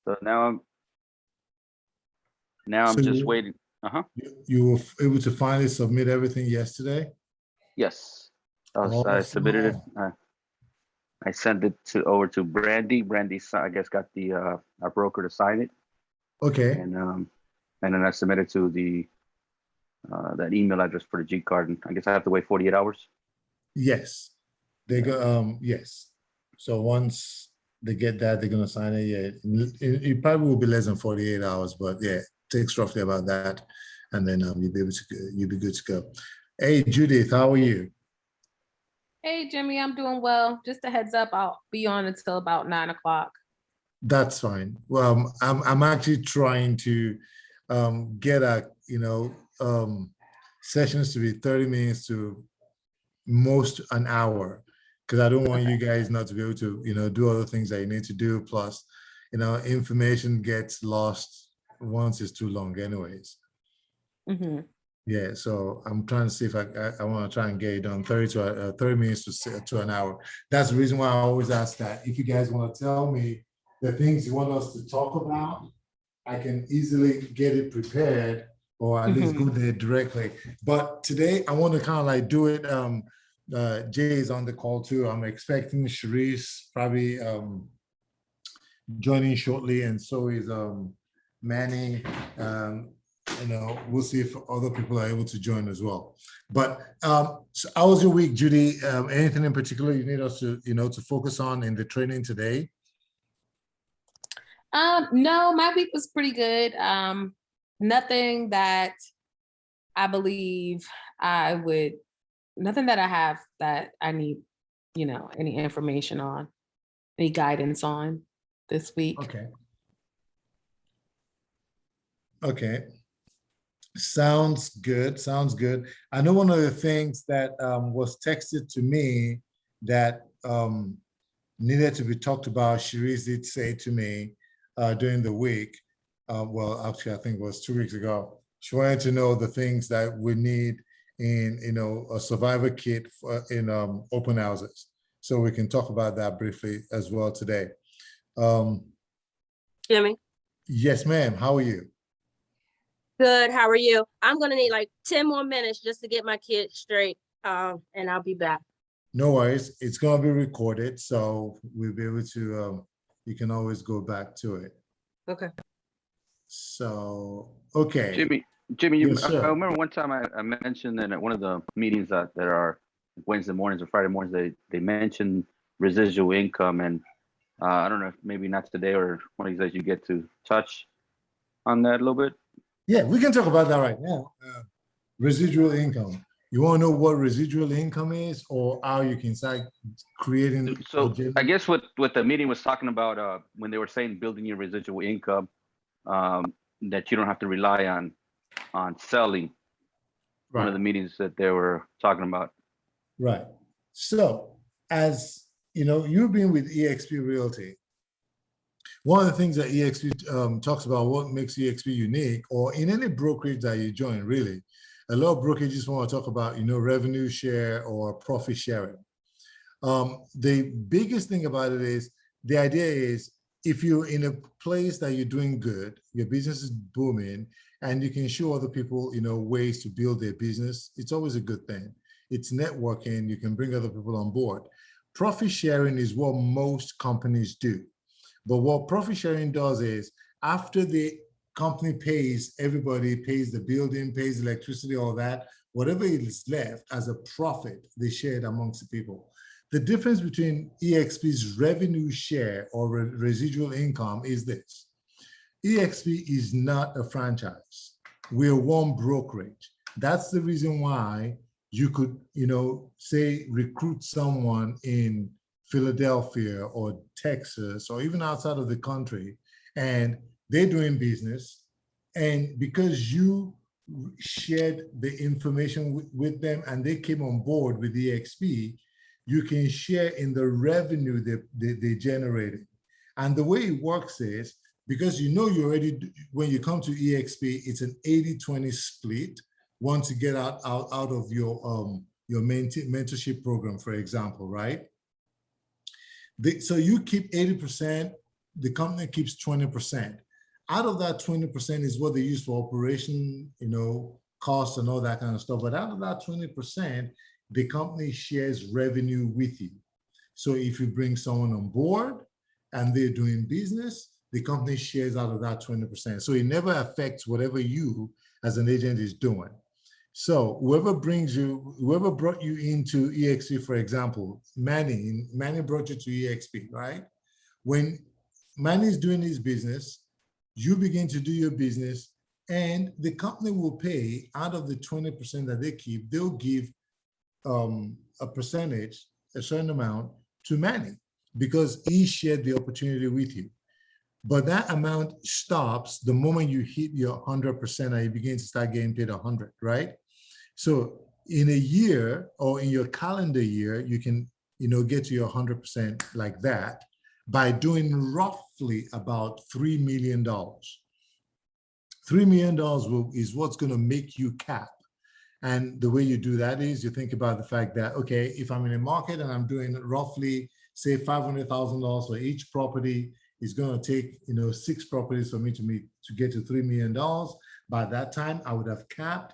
So now So I'm just waiting. you were able to finally submit everything yesterday? Yes, I submitted it. I sent it over to Brandy. Brandy, I guess, got the our broker to sign it, Okay. and then I submitted to the that email address for the G card, and I guess I have to wait 48 hours. Yes. They go yes. So once they get that, they're gonna sign it. Yeah, it probably will be less than 48 hours, but yeah, it takes roughly about that. And then you'll be good to go. Hey Judith, how are you? Hey, Jimmy, I'm doing well. Just a heads up, I'll be on until about 9 o'clock. That's fine. Well, I'm actually trying to get sessions to be 30 minutes to most an hour, because I don't want you guys not to be able to, do other things that you need to do. Plus, information gets lost once it's too long anyways. Mm-hmm. Yeah, so I'm trying to see if I want to try and get it done 30 minutes to an hour. That's the reason why I always ask that. If you guys want to tell me the things you want us to talk about, I can easily get it prepared, or at least go there directly. But today I want to kind of like do it. Jay is on the call too. I'm expecting Sharice probably joining shortly, and so is Manny. We'll see if other people are able to join as well. But so how was your week, Judy? Anything in particular you need us to to focus on in the training today? No, my week was pretty good. Nothing that I believe nothing that I have that I need, any information on, any guidance on this week. Okay. Sounds good. Sounds good. I know one of the things that was texted to me that needed to be talked about, Sharice did say to me during the week. Well, actually, I think it was 2 weeks ago. She wanted to know the things that we need in, a survivor kit in open houses. So we can talk about that briefly as well today. Jimmy? Yes, ma'am. How are you? Good. How are you? I'm going to need like 10 more minutes just to get my kids straight, and I'll be back. No worries. It's going to be recorded, so we'll be able to, you can always go back to it. Okay. So, okay. Jimmy, Yes, I remember one time I mentioned that at one of the meetings that there are Wednesday mornings or Friday mornings, they mentioned residual income, and I don't know if maybe not today or one of these days you get to touch on that a little bit. Yeah, we can talk about that right now. Residual income. You want to know what residual income is, or how you can start creating? So I guess what the meeting was talking about when they were saying building your residual income, that you don't have to rely on selling. Right. One of the meetings that they were talking about. Right. So as you've been with eXp Realty. One of the things that eXp talks about, what makes eXp unique, or in any brokerage that you join, really, a lot of brokerages want to talk about, revenue share or profit sharing. The biggest thing about it is, the idea is, if you're in a place that you're doing good, your business is booming, and you can show other people, ways to build their business, it's always a good thing. It's networking, you can bring other people on board. Profit sharing is what most companies do. But what profit sharing does is, after the company pays, everybody pays the building, pays electricity, all that, whatever is left as a profit, they share it amongst the people. The difference between eXp's revenue share or residual income is this. eXp is not a franchise. We're one brokerage. That's the reason why you could, say, recruit someone in Philadelphia or Texas or even outside of the country, and they're doing business. And because you shared the information with them and they came on board with eXp, you can share in the revenue they generated. And the way it works is, because you already, when you come to eXp, it's an 80-20 split once you get out of your mentorship program, for example, right? So you keep 80%, the company keeps 20%. Out of that 20% is what they use for operation, costs and all that kind of stuff. But out of that 20%, the company shares revenue with you. So if you bring someone on board and they're doing business, the company shares out of that 20%. So it never affects whatever you as an agent is doing. So whoever brought you into eXp, for example, Manny brought you to eXp, right? When Manny is doing his business, you begin to do your business, and the company will pay out of the 20% that they keep, they'll give a percentage, a certain amount to Manny because he shared the opportunity with you. But that amount stops the moment you hit your 100% and you begin to start getting paid 100, right? So in a year or in your calendar year, you can, get to your 100% like that by doing roughly about $3 million. $3 million is what's going to make you cap. And the way you do that is you think about the fact that, okay, if I'm in a market and I'm doing roughly, say, $500,000 for each property, it's going to take, 6 properties for me to get to $3 million. By that time, I would have capped.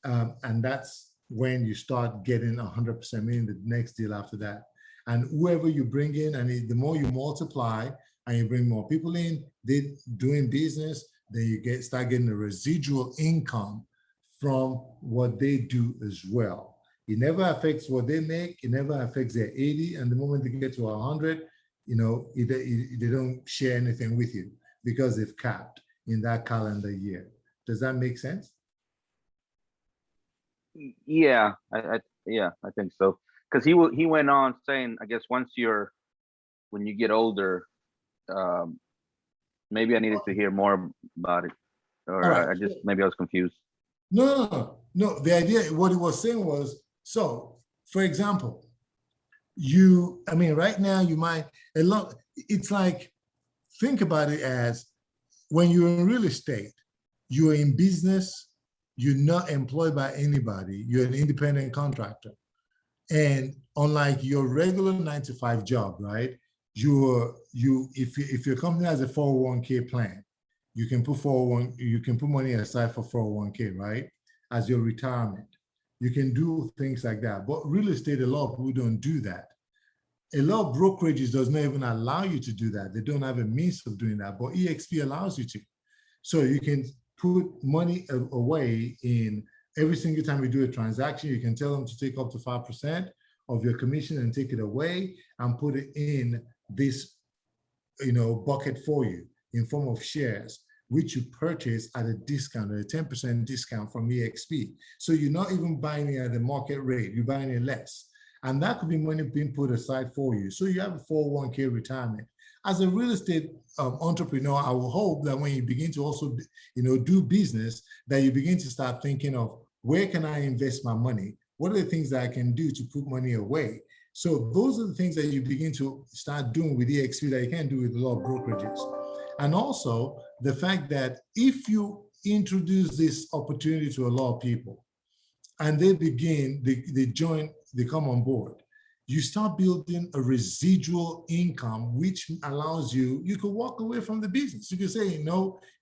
And that's when you start getting 100%, meaning the next deal after that. And whoever you bring in, and the more you multiply and you bring more people in, they're doing business, then you start getting a residual income from what they do as well. It never affects what they make. It never affects their 80. And the moment they get to 100, they don't share anything with you because they've capped in that calendar year. Does that make sense? Yeah, I think so. Because he went on saying, I guess when you get older, maybe I needed to hear more about it, or right. Maybe I was confused. No. The idea, what he was saying was, so for example, right now you might, it's like, think about it as when you're in real estate, you're in business, you're not employed by anybody, you're an independent contractor. And unlike your regular 9-to-5 job, right? If your company has a 401k plan, you can put money aside for 401k, right? As your retirement. You can do things like that. But real estate, a lot of people don't do that. A lot of brokerages does not even allow you to do that. They don't have a means of doing that, but eXp allows you to. So you can put money away in every single time you do a transaction. You can tell them to take up to 5% of your commission and take it away and put it in this, bucket for you in form of shares, which you purchase at a discount, a 10% discount from eXp. So you're not even buying it at the market rate, you're buying it less. And that could be money being put aside for you. So you have a 401k retirement. As a real estate entrepreneur, I will hope that when you begin to also, do business, that you begin to start thinking of where can I invest my money? What are the things that I can do to put money away? So those are the things that you begin to start doing with eXp that you can't do with a lot of brokerages. And also the fact that if you introduce this opportunity to a lot of people and they join, they come on board, you start building a residual income, which allows you can walk away from the business. You can say,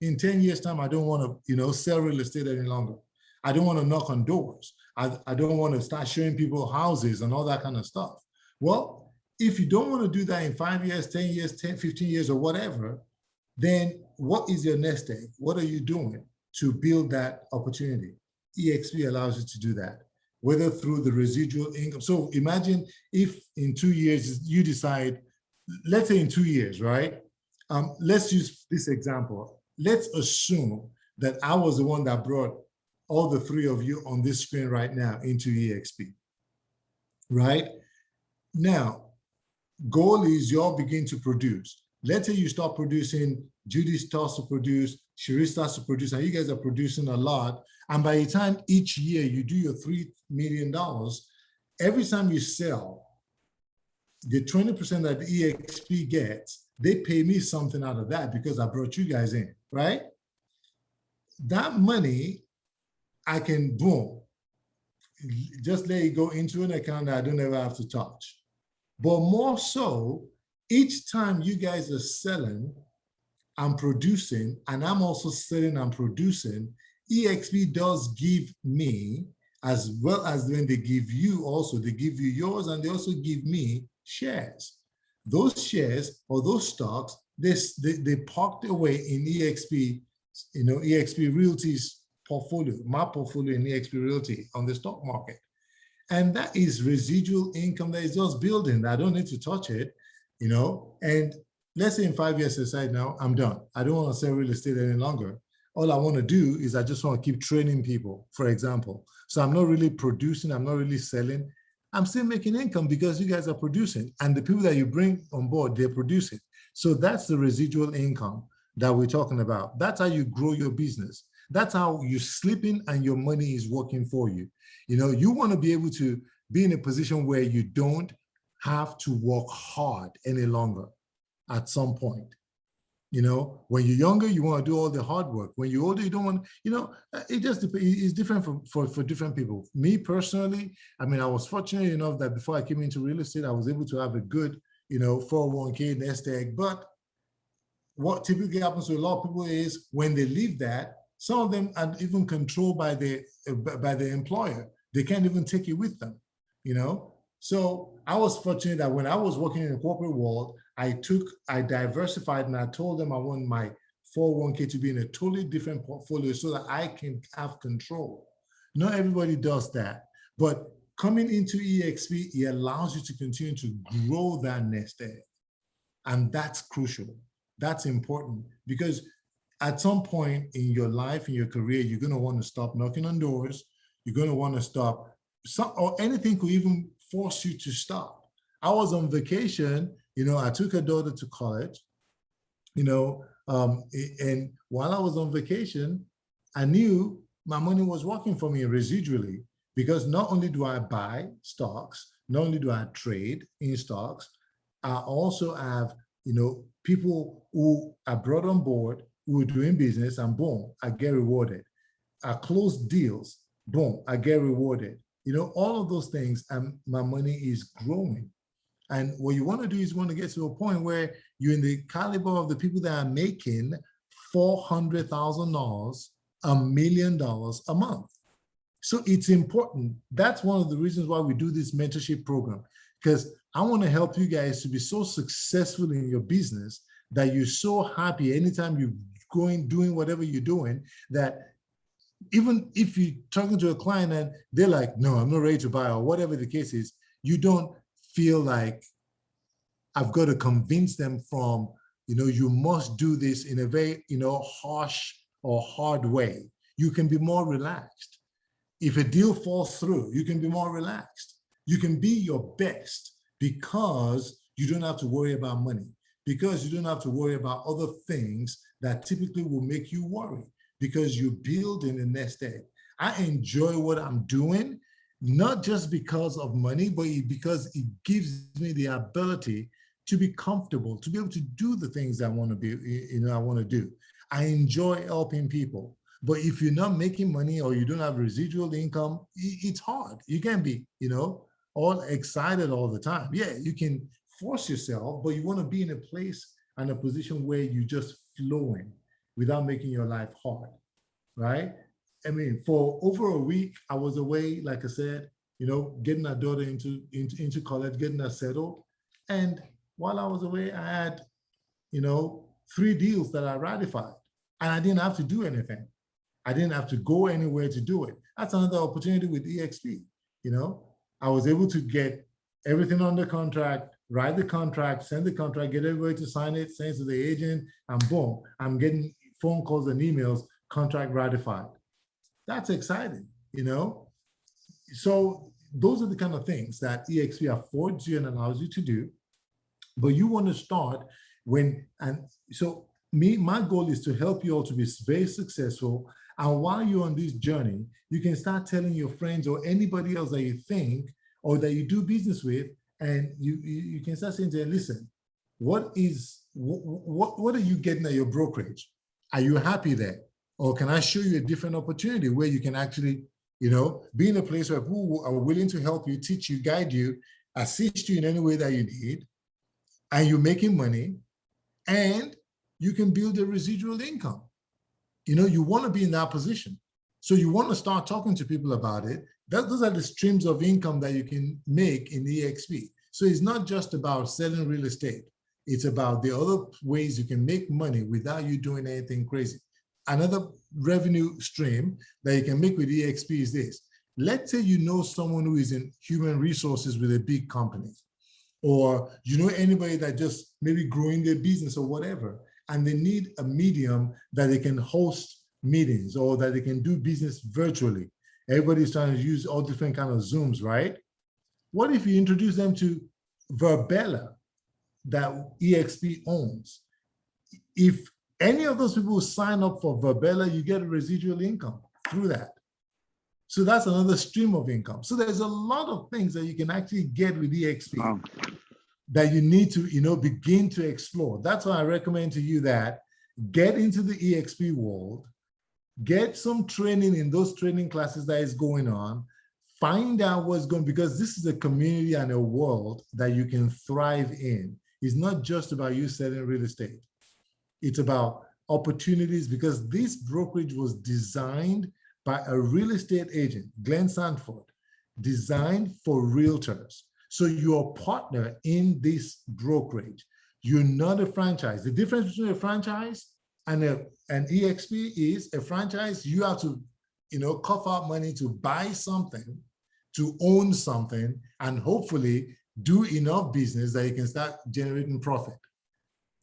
in 10 years time, I don't want to, sell real estate any longer. I don't want to knock on doors. I don't want to start showing people houses and all that kind of stuff. Well, if you don't want to do that in 5 years, 10 years, 10, 15 years, or whatever, then what is your next step? What are you doing to build that opportunity? eXp allows you to do that, whether through the residual income. So imagine if in 2 years you decide, let's say in 2 years, right? Let's use this example. Let's assume that I was the one that brought all the 3 of you on this screen right now into eXp, right? Now, goal is you all begin to produce. Let's say you start producing, Judy starts to produce, Cherie starts to produce, and you guys are producing a lot. And by the time each year you do your $3 million, every time you sell, the 20% that the eXp gets, they pay me something out of that because I brought you guys in, right? That money, I can, boom, just let it go into an account that I don't ever have to touch. But more so, Each time you guys are selling, I'm producing, and I'm also selling and producing, eXp does give me, as well as when they give you also, they give you yours, and they also give me shares. Those shares or those stocks, they parked away in eXp, eXp Realty's portfolio, my portfolio in eXp Realty on the stock market. And that is residual income that is just building. I don't need to touch it, and let's say in 5 years aside now, I'm done. I don't want to sell real estate any longer. All I want to do is I just want to keep training people, for example. So I'm not really producing, I'm not really selling. I'm still making income because you guys are producing, and the people that you bring on board, they're producing. So that's the residual income that we're talking about. That's how you grow your business. That's how you're sleeping and your money is working for you. You want to be able to be in a position where you don't have to work hard any longer at some point. When you're younger, you want to do all the hard work. When you're older, you don't want, it just it's different for different people. Me personally, I was fortunate enough that before I came into real estate, I was able to have a good, 401k nest egg. But what typically happens to a lot of people is when they leave that, some of them are even controlled by the employer. They can't even take it with them, So I was fortunate that when I was working in the corporate world, I diversified, and I told them I want my 401k to be in a totally different portfolio so that I can have control. Not everybody does that, but coming into eXp, it allows you to continue to grow that nest egg. And that's crucial. That's important, because at some point in your life, in your career, you're going to want to stop knocking on doors. You're going to want to stop, or anything could even force you to stop. I was on vacation, I took a daughter to college, and while I was on vacation, I knew my money was working for me residually, because not only do I buy stocks, not only do I trade in stocks, I also have, people who are brought on board who are doing business, and boom, I get rewarded. I close deals, boom, I get rewarded. All of those things, and my money is growing. And what you want to do is you want to get to a point where you're in the caliber of the people that are making $400,000, $1 million a month. So it's important. That's one of the reasons why we do this mentorship program, because I want to help you guys to be so successful in your business that you're so happy anytime you're doing whatever you're doing, that even if you're talking to a client and they're like, no, I'm not ready to buy, or whatever the case is, you don't feel like I've got to convince them from, you must do this in a very, harsh or hard way. You can be more relaxed. If a deal falls through, you can be more relaxed. You can be your best because you don't have to worry about money, because you don't have to worry about other things that typically will make you worry, because you're building a nest egg. I enjoy what I'm doing, not just because of money, but because it gives me the ability to be comfortable, to be able to do the things I want to be, I want to do. I enjoy helping people. But if you're not making money or you don't have residual income, it's hard. You can't be, all excited all the time. Yeah, you can force yourself, but you want to be in a place and a position where you're just flowing without making your life hard, right? For over a week, I was away, like I said, getting our daughter into college, getting her settled. And while I was away, I had, 3 deals that I ratified, and I didn't have to do anything. I didn't have to go anywhere to do it. That's another opportunity with eXp. I was able to get everything under contract, write the contract, send the contract, get everybody to sign it, send it to the agent, and boom, I'm getting phone calls and emails, contract ratified. That's exciting, So those are the kind of things that eXp affords you and allows you to do. But you want to start my goal is to help you all to be very successful. And while you're on this journey, you can start telling your friends or anybody else that you think or that you do business with, and you can start saying to them, listen, what are you getting at your brokerage? Are you happy there? Or can I show you a different opportunity where you can actually, be in a place where people are willing to help you, teach you, guide you, assist you in any way that you need, and you're making money, and you can build a residual income. You want to be in that position. So you want to start talking to people about it. Those are the streams of income that you can make in eXp. So it's not just about selling real estate. It's about the other ways you can make money without you doing anything crazy. Another revenue stream that you can make with eXp is this. Let's say you know someone who is in human resources with a big company, or you know anybody that just maybe growing their business or whatever, and they need a medium that they can host meetings or that they can do business virtually. Everybody's trying to use all different kind of Zooms, right? What if you introduce them to Verbella that eXp owns? If any of those people sign up for Verbella, you get a residual income through that. So that's another stream of income. So there's a lot of things that you can actually get with eXp that you need to, begin to explore. That's why I recommend to you that get into the eXp world, get some training in those training classes that is going on, find out what's going, because this is a community and a world that you can thrive in. It's not just about you selling real estate. It's about opportunities, because this brokerage was designed by a real estate agent, Glenn Sanford, designed for realtors. So you're a partner in this brokerage. You're not a franchise. The difference between a franchise and an eXp is a franchise, you have to, cough out money to buy something, to own something, and hopefully do enough business that you can start generating profit.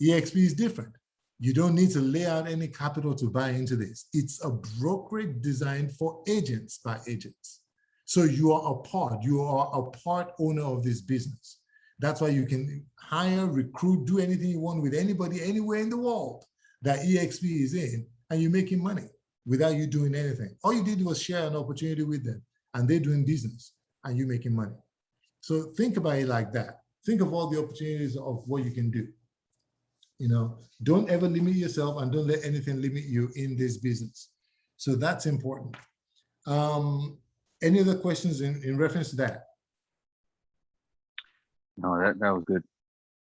eXp is different. You don't need to lay out any capital to buy into this. It's a brokerage designed for agents by agents. So you are a part owner of this business. That's why you can hire, recruit, do anything you want with anybody, anywhere in the world that eXp is in, and you're making money without you doing anything. All you did was share an opportunity with them, and they're doing business, and you're making money. So think about it like that. Think of all the opportunities of what you can do. Don't ever limit yourself, and don't let anything limit you in this business. So that's important. Any other questions in reference to that? No, that was good.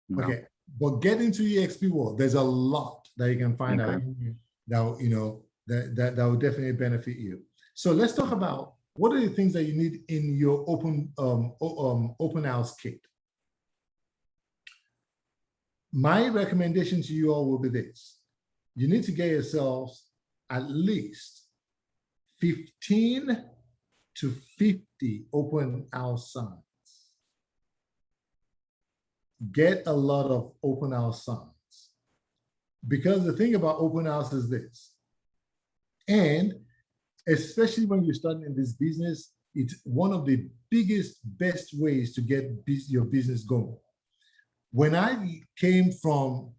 No. Okay, but get into the eXp world. There's a lot that you can find out that will definitely benefit you. So let's talk about what are the things that you need in your open house kit. My recommendation to you all will be this. You need to get yourselves at least 15 to 50 open house signs. Get a lot of open house signs. Because the thing about open house is this, and especially when you're starting in this business, it's one of the best ways to get your business going. When I came from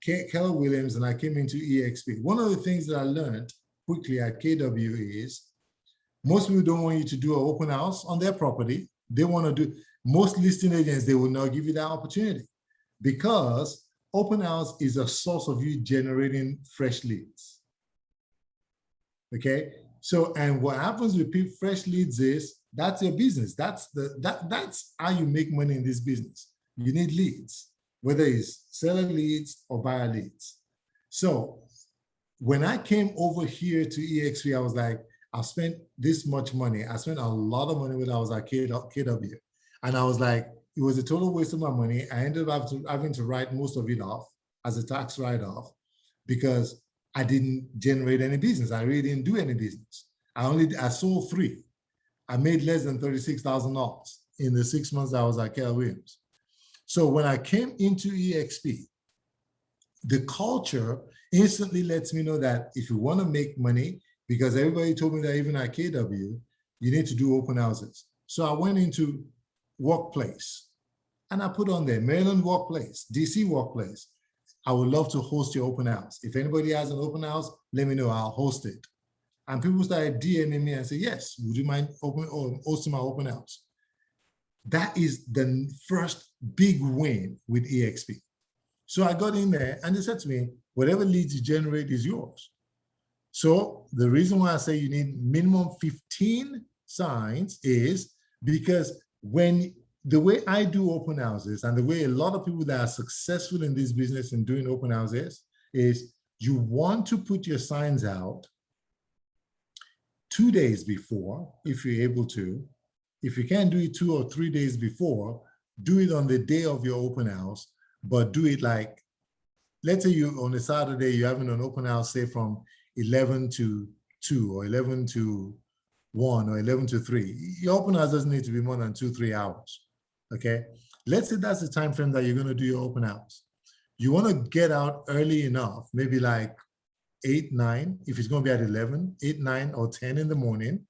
Keller Williams and I came into eXp, one of the things that I learned quickly at KW is most people don't want you to do an open house on their property. They want to do, most listing agents, they will not give you that opportunity, because open house is a source of you generating fresh leads. Okay, so, and what happens with fresh leads is that's your business. That's how you make money in this business. You need leads, whether it's seller leads or buyer leads. So when I came over here to eXp, I was like, I spent this much money. I spent a lot of money when I was at KW. And I was like, it was a total waste of my money. I ended up having to write most of it off as a tax write-off because I didn't generate any business. I really didn't do any business. I sold 3. I made less than $36,000 in the 6 months I was at Keller Williams. So when I came into eXp, the culture instantly lets me know that if you want to make money, because everybody told me that even at KW, you need to do open houses. So I went into Workplace and I put on there, Maryland Workplace, DC Workplace. I would love to host your open house. If anybody has an open house, let me know, I'll host it. And people started DMing me and say, yes, would you mind hosting my open house? That is the first big win with eXp. So I got in there and they said to me, whatever leads you generate is yours. So the reason why I say you need minimum 15 signs is because when the way I do open houses and the way a lot of people that are successful in this business and doing open houses is you want to put your signs out 2 days before, if you're able to. If you can't do it 2 or 3 days before, do it on the day of your open house, but do it like, let's say you on a Saturday, you're having an open house, say from 11 to 2 or 11 to 1 or 11 to 3. Your open house doesn't need to be more than 2-3 hours, okay? Let's say that's the time frame that you're gonna do your open house. You wanna get out early enough, maybe like 8, 9, if it's gonna be at 11, 8, 9, or 10 in the morning,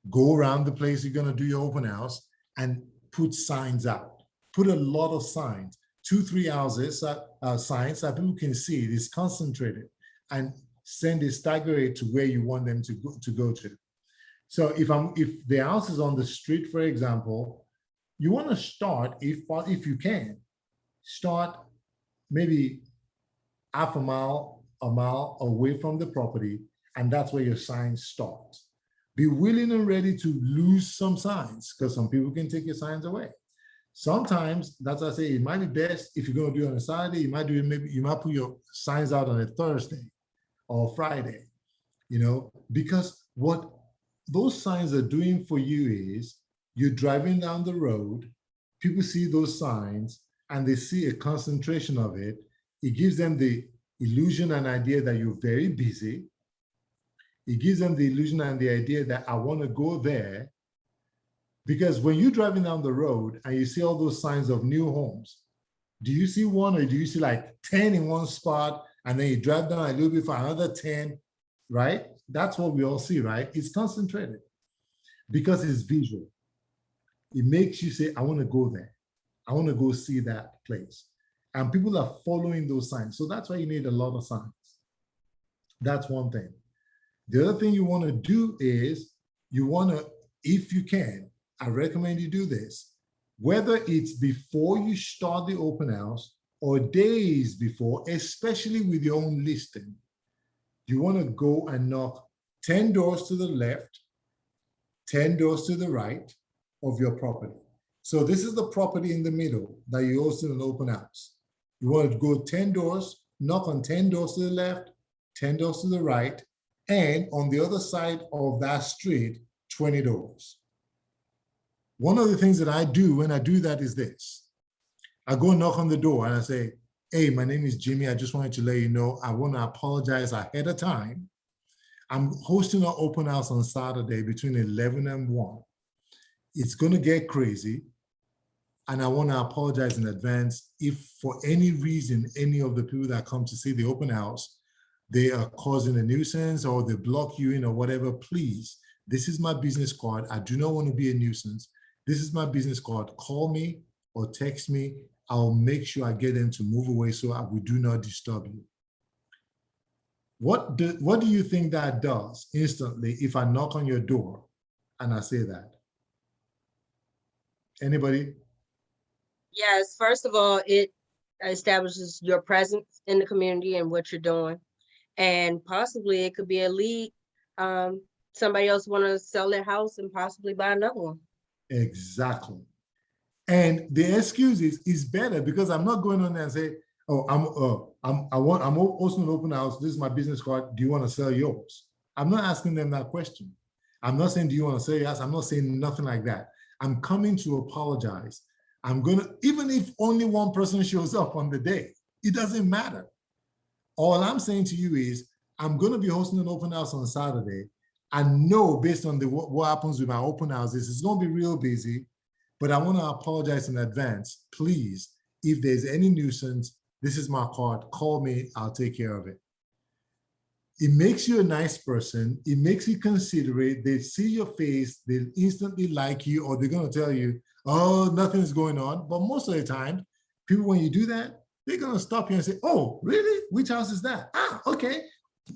go around the place you're gonna do your open house and put signs out. Put a lot of signs, 2-3 houses, signs that people can see it is concentrated, and send a stagger it to where you want them to go to. So if the house is on the street, for example, you want to start, if you can, start maybe half a mile away from the property, and that's where your signs start. Be willing and ready to lose some signs, because some people can take your signs away. Sometimes, that's why I say it might be best if you're going to do it on a Saturday, you might put your signs out on a Thursday or Friday, because what those signs are doing for you is you're driving down the road, people see those signs and they see a concentration of it. It gives them the illusion and idea that you're very busy. It gives them the illusion and the idea that I want to go there. Because when you're driving down the road and you see all those signs of new homes, do you see one or do you see like 10 in one spot, and then you drive down a little bit for another 10, right? That's what we all see, right? It's concentrated because it's visual. It makes you say, I want to go there. I want to go see that place. And people are following those signs. So that's why you need a lot of signs. That's one thing. The other thing you want to do is you want to, if you can, I recommend you do this, whether it's before you start the open house or days before, especially with your own listing. You want to go and knock 10 doors to the left, 10 doors to the right of your property. So this is the property in the middle that you host in an open house. You want to go 10 doors, knock on 10 doors to the left, 10 doors to the right, and on the other side of that street, 20 doors. One of the things that I do when I do that is this. I go knock on the door and I say, hey, my name is Jimmy. I just wanted to let you know, I want to apologize ahead of time. I'm hosting an open house on Saturday between 11 and 1. It's going to get crazy. And I want to apologize in advance if for any reason, any of the people that come to see the open house, they are causing a nuisance or they block you in or whatever, please, this is my business card. I do not want to be a nuisance. This is my business card. Call me or text me. I'll make sure I get them to move away so we do not disturb you. What do you think that does instantly if I knock on your door and I say that? Anybody? Yes, first of all, it establishes your presence in the community and what you're doing. And possibly it could be a lead. Somebody else want to sell their house and possibly buy another one. Exactly. And the excuse is better because I'm not going on there and say, oh, I'm hosting an open house. This is my business card. Do you want to sell yours? I'm not asking them that question. I'm not saying, do you want to sell yours? I'm not saying nothing like that. I'm coming to apologize. I'm going to, even if only one person shows up on the day, it doesn't matter. All I'm saying to you is, I'm going to be hosting an open house on Saturday. I know based on what happens with my open houses, it's going to be real busy, but I want to apologize in advance. Please, if there's any nuisance, this is my card. Call me. I'll take care of it. It makes you a nice person. It makes you considerate. They see your face. They instantly like you, or they're going to tell you, oh, nothing's going on. But most of the time, people, when you do that, they're going to stop you and say, oh, really? Which house is that? Ah, okay.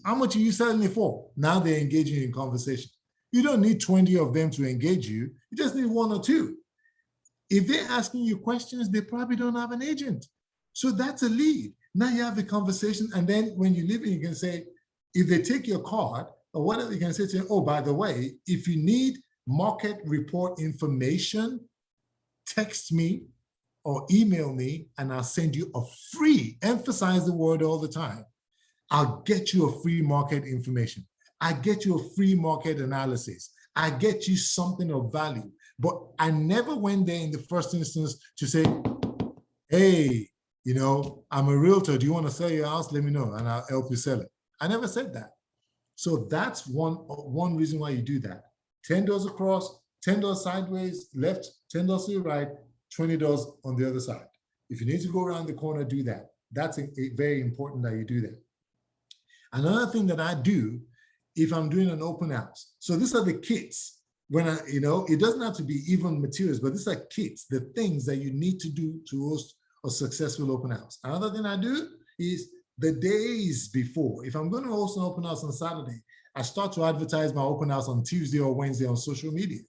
How much are you selling it for? Now they're engaging in conversation. You don't need 20 of them to engage you. You just need 1 or 2. If they're asking you questions, they probably don't have an agent. So that's a lead. Now you have a conversation. And then when you leave it, you can say, if they take your card or whatever, you can say to them, oh, by the way, if you need market report information, text me or email me, and I'll send you a free, emphasize the word all the time, I'll get you a free market information. I get you a free market analysis. I get you something of value. But I never went there in the first instance to say, hey, I'm a realtor. Do you want to sell your house? Let me know and I'll help you sell it. I never said that. So that's one reason why you do that. $10 across, $10 sideways, left, $10 to the right, $20 on the other side. If you need to go around the corner, do that. That's very important that you do that. Another thing that I do if I'm doing an open house. So these are the kits. When it doesn't have to be even materials, but these are kits, the things that you need to do to host a successful open house. Another thing I do is the days before. If I'm going to host an open house on Saturday, I start to advertise my open house on Tuesday or Wednesday on social media.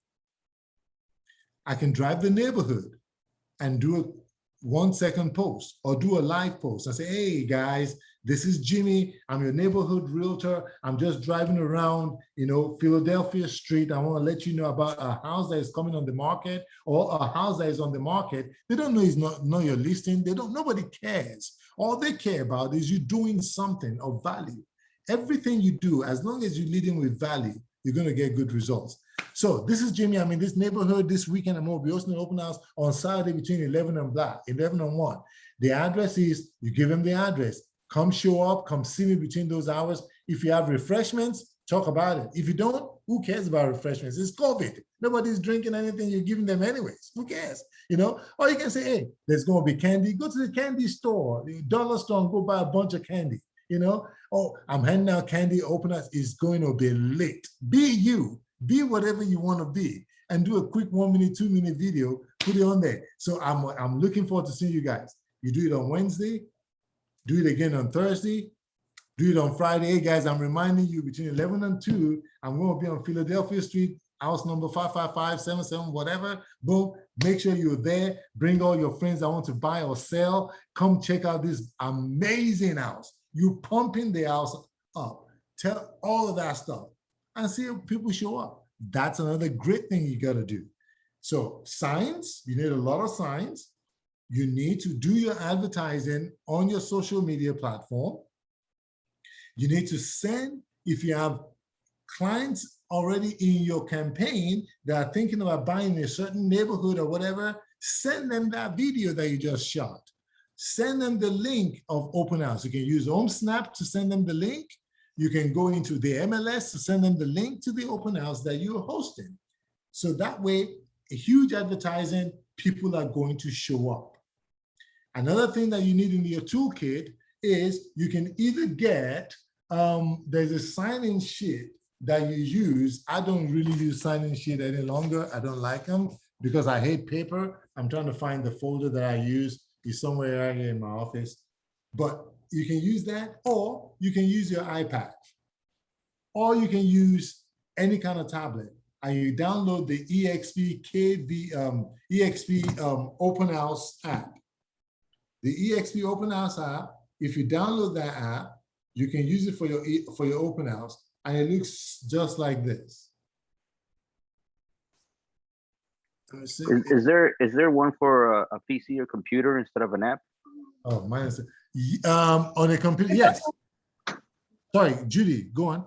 I can drive the neighborhood and do a 1-second post or do a live post and say, hey guys, this is Jimmy. I'm your neighborhood realtor. I'm just driving around, Philadelphia Street. I want to let you know about a house that is coming on the market or a house that is on the market. They don't know your listing. Nobody cares. All they care about is you doing something of value. Everything you do, as long as you lead in with value, you're going to get good results. So this is Jimmy. I'm in this neighborhood this weekend. I'm going to be hosting an open house on Saturday between 11 and 1. The address is, you give them the address. Come show up, come see me between those hours. If you have refreshments, talk about it. If you don't, who cares about refreshments? It's COVID. Nobody's drinking anything you're giving them anyways. Who cares? Or you can say, hey, there's going to be candy. Go to the candy store, the dollar store, and go buy a bunch of candy. Oh, I'm handing out candy. Open house is going to be lit. Be you. Be whatever you want to be. And do a quick 1-minute, 2-minute video. Put it on there. So I'm looking forward to seeing you guys. You do it on Wednesday. Do it again on Thursday. Do it on Friday. Hey guys, I'm reminding you between 11 and 2, I'm going to be on Philadelphia Street, house number 55577, whatever. Boom. Make sure you're there. Bring all your friends that want to buy or sell. Come check out this amazing house. You pumping the house up. Tell all of that stuff and see if people show up. That's another great thing you got to do. So signs, you need a lot of signs. You need to do your advertising on your social media platform. You need to send, if you have clients already in your campaign that are thinking about buying in a certain neighborhood or whatever, send them that video that you just shot. Send them the link of open house. You can use HomeSnap to send them the link. You can go into the MLS to send them the link to the open house that you're hosting. So that way, a huge advertising, people are going to show up. Another thing that you need in your toolkit is you can either get, there's a sign-in sheet that you use. I don't really use sign-in sheet any longer. I don't like them because I hate paper. I'm trying to find the folder that I use. It's somewhere right here in my office. But you can use that, or you can use your iPad, or you can use any kind of tablet. And you download the eXp Open House app. The eXp Open House app, if you download that app, you can use it for your open house, and it looks just like this. Is there one for a PC or computer instead of an app? Oh, mine is on a computer. Yes. Sorry, Judy, go on.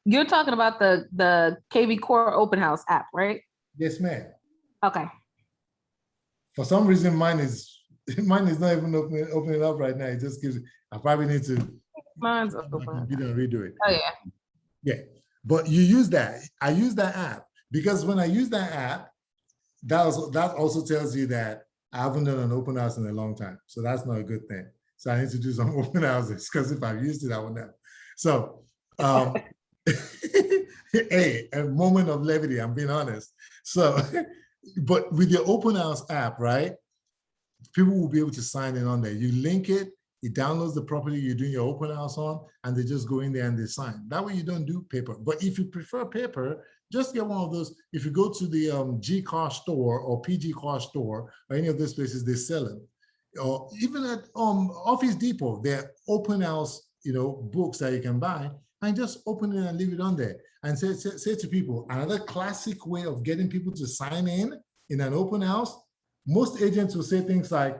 You're talking about the KV Core Open House app, right? Yes, ma'am. Okay. For some reason, mine is not even opening up right now. It just gives. I probably need to. Mine's open. Computer and redo it. Oh yeah. Yeah, but you use that. I use that app because when I use that app, that also tells you that I haven't done an open house in a long time. So that's not a good thing. So I need to do some open houses because if I've used it, I would never. So, hey, a moment of levity, I'm being honest. So, but with your open house app, right, people will be able to sign in on there. You link it, it downloads the property you're doing your open house on, and they just go in there and they sign. That way you don't do paper. But if you prefer paper, just get one of those. If you go to the G Car store or PG Car store or any of those places, they sell them. Or even at Office Depot, they're open house, books that you can buy, and just open it and leave it on there. And say to people, another classic way of getting people to sign in an open house Most agents will say things like,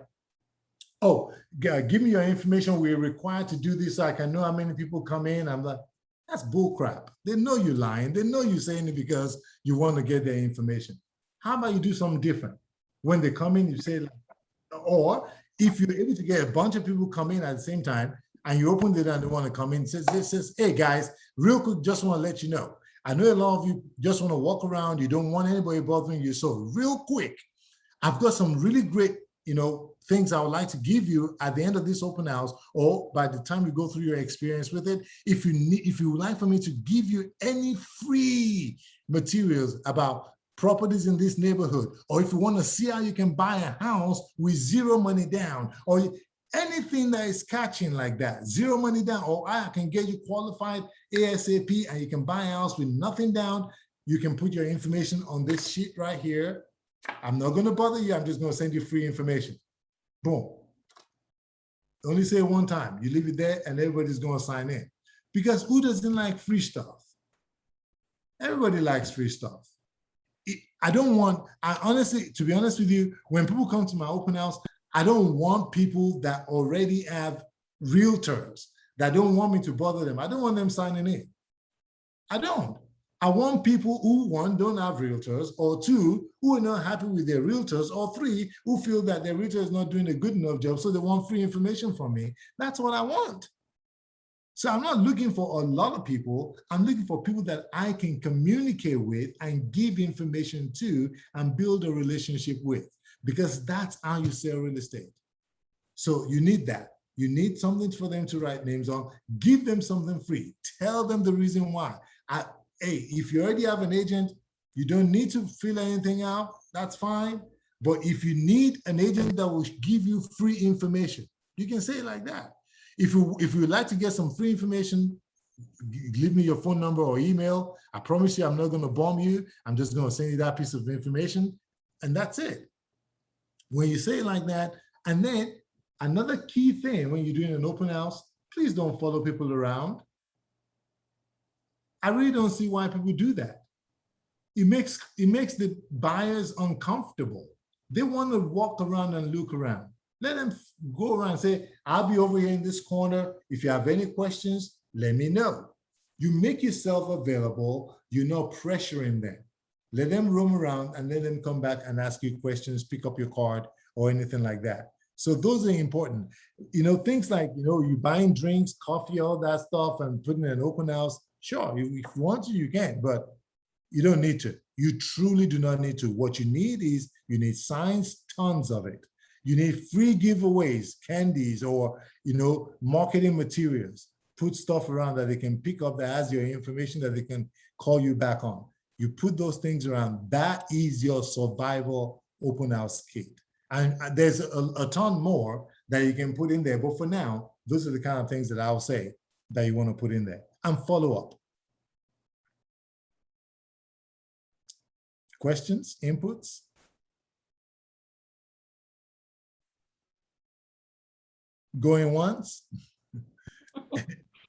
oh, give me your information. We're required to do this so I can know how many people come in. I'm like, that's bull crap. They know you're lying. They know you're saying it because you want to get their information. How about you do something different? When they come in, you say, like, or if you're able to get a bunch of people come in at the same time and you open it and they want to come in, says, hey guys, real quick, just want to let you know. I know a lot of you just want to walk around. You don't want anybody bothering you. So real quick, I've got some really great, things I would like to give you at the end of this open house, or by the time you go through your experience with it. If you would like for me to give you any free materials about properties in this neighborhood, or if you want to see how you can buy a house with zero money down, or anything that is catching like that, zero money down, or I can get you qualified ASAP and you can buy a house with nothing down, you can put your information on this sheet right here. I'm not going to bother you. I'm just going to send you free information. Boom. Only say it one time. You leave it there and everybody's going to sign in. Because who doesn't like free stuff? Everybody likes free stuff. Honestly, to be honest with you, when people come to my open house, I don't want people that already have realtors that don't want me to bother them. I don't want them signing in. I don't. I want people who, one, don't have realtors, or two, who are not happy with their realtors, or three, who feel that their realtor is not doing a good enough job, so they want free information from me. That's what I want. So I'm not looking for a lot of people. I'm looking for people that I can communicate with and give information to and build a relationship with, because that's how you sell real estate. So you need that. You need something for them to write names on. Give them something free. Tell them the reason why. Hey, if you already have an agent, you don't need to fill anything out. That's fine. But if you need an agent that will give you free information, you can say it like that. If you would like to get some free information, leave me your phone number or email. I promise you I'm not going to bomb you. I'm just going to send you that piece of information. And that's it. When you say it like that, and then another key thing when you're doing an open house, please don't follow people around. I really don't see why people do that. It makes the buyers uncomfortable. They want to walk around and look around. Let them go around and say, I'll be over here in this corner. If you have any questions, let me know. You make yourself available. You're not pressuring them. Let them roam around and let them come back and ask you questions, pick up your card or anything like that. So those are important. Things like, you buying drinks, coffee, all that stuff and putting in an open house. Sure, if you want to, you can, but you don't need to. You truly do not need to. What you need is, you need signs, tons of it. You need free giveaways, candies, or, marketing materials. Put stuff around that they can pick up that has your information that they can call you back on. You put those things around. That is your survival open house kit. And there's a ton more that you can put in there. But for now, those are the kind of things that I'll say that you want to put in there. And follow up. Questions, inputs? Going once?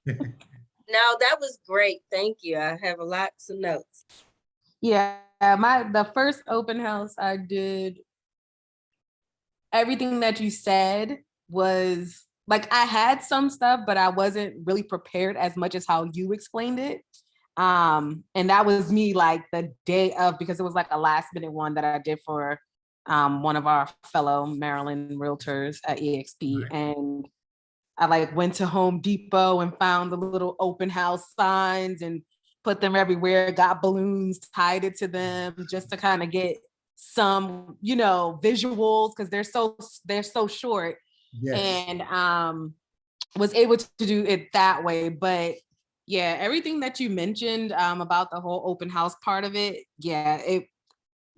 No, that was great. Thank you. I have lots of notes. Yeah, the first open house I did, everything that you said was like, I had some stuff, but I wasn't really prepared as much as how you explained it. And that was me like the day of, because it was like a last minute one that I did for one of our fellow Maryland realtors at eXp. Right. And I like went to Home Depot and found the little open house signs and put them everywhere, got balloons, tied it to them just to kind of get some, visuals, because they're so short. Yes. And was able to do it that way. But yeah, everything that you mentioned about the whole open house part of it,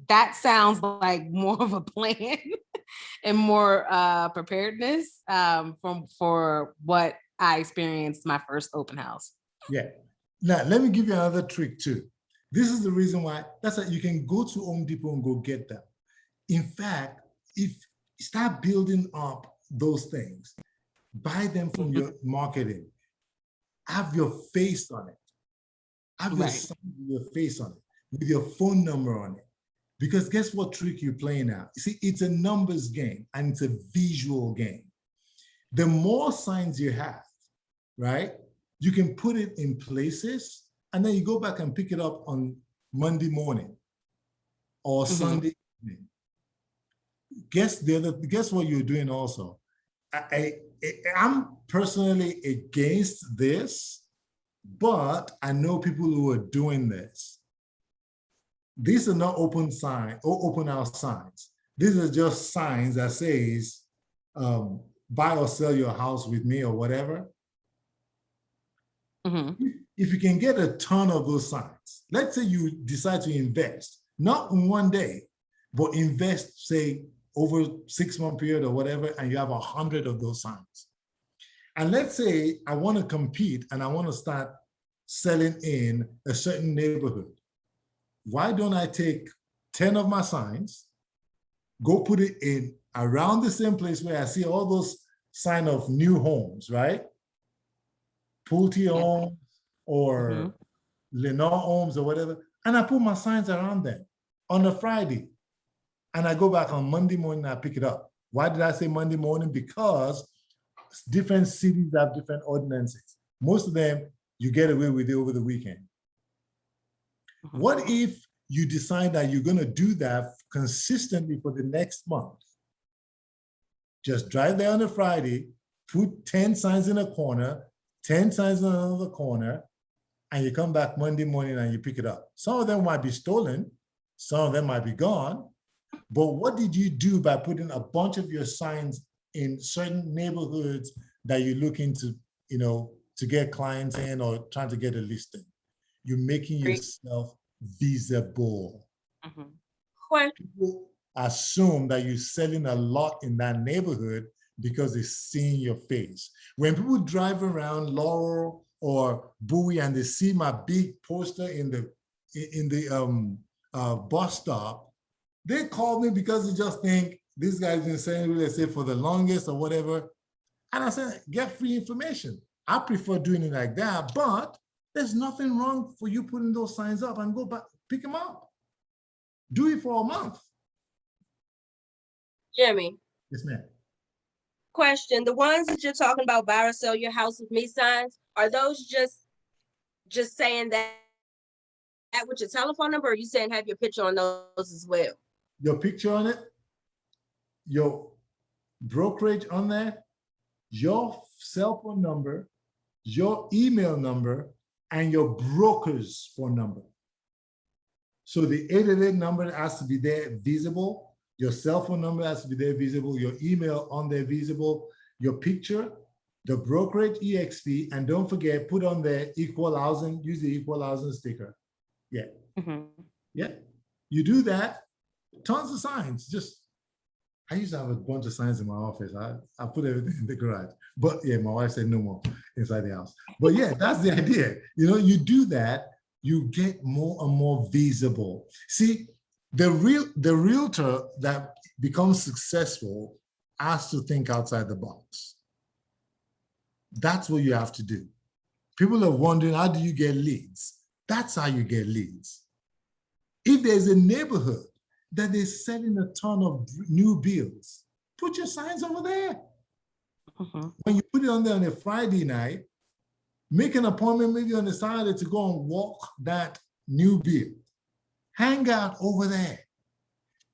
that sounds like more of a plan and more preparedness for what I experienced my first open house. Yeah. Now, let me give you another trick too. This is the reason why you can go to Home Depot and go get them. In fact, if you start building up those things, buy them from your marketing, have your face on it, have your face on it, with your phone number on it. Because guess what trick you're playing now? You see, it's a numbers game and it's a visual game. The more signs you have, right, you can put it in places and then you go back and pick it up on Monday morning or Sunday evening. Guess what you're doing also? I'm personally against this, but I know people who are doing this. These are not open sign or open house signs. These are just signs that says, buy or sell your house with me or whatever. If you can get a ton of those signs, let's say you decide to invest, not in one day, but invest, say, over 6-month period or whatever, and you have 100 of those signs. And let's say I want to compete and I want to start selling in a certain neighborhood. Why don't I take 10 of my signs, go put it in around the same place where I see all those signs of new homes, right? Pulte homes or Lenore homes or whatever, and I put my signs around them on a Friday. And I go back on Monday morning and I pick it up. Why did I say Monday morning? Because different cities have different ordinances. Most of them, you get away with it over the weekend. What if you decide that you're going to do that consistently for the next month? Just drive there on a Friday, put 10 signs in a corner, 10 signs in another corner, and you come back Monday morning and you pick it up. Some of them might be stolen, some of them might be gone, but what did you do by putting a bunch of your signs in certain neighborhoods that you're looking to, to get clients in or trying to get a listing? You're making yourself visible. People assume that you're selling a lot in that neighborhood because they're seeing your face. When people drive around Laurel or Bowie and they see my big poster in the bus stop, they call me because they just think this guy's been selling real estate for the longest or whatever. And I said, get free information. I prefer doing it like that, but there's nothing wrong for you putting those signs up and go back, pick them up. Do it for a month. Jimmy. Yes, ma'am. Question, the ones that you're talking about, buy or sell your house with me signs, are those just saying that with your telephone number, or are you saying have your picture on those as well? Your picture on it, your brokerage on there, your cell phone number, your email number, and your broker's phone number. So the 888 number has to be there visible. Your cell phone number has to be there visible. Your email on there visible. Your picture, the brokerage eXp, and don't forget, put on the equal housing, use the equal housing sticker. Yeah. Yeah. You do that, tons of signs. I used to have a bunch of signs in my office. I put everything in the garage. But yeah, my wife said no more inside the house. But yeah, that's the idea. You do that, you get more and more visible. See, the realtor that becomes successful has to think outside the box. That's what you have to do. People are wondering, how do you get leads? That's how you get leads. If there's a neighborhood that is selling a ton of new builds, put your signs over there. When you put it on there on a Friday night, make an appointment maybe on a Saturday to go and walk that new build. Hang out over there.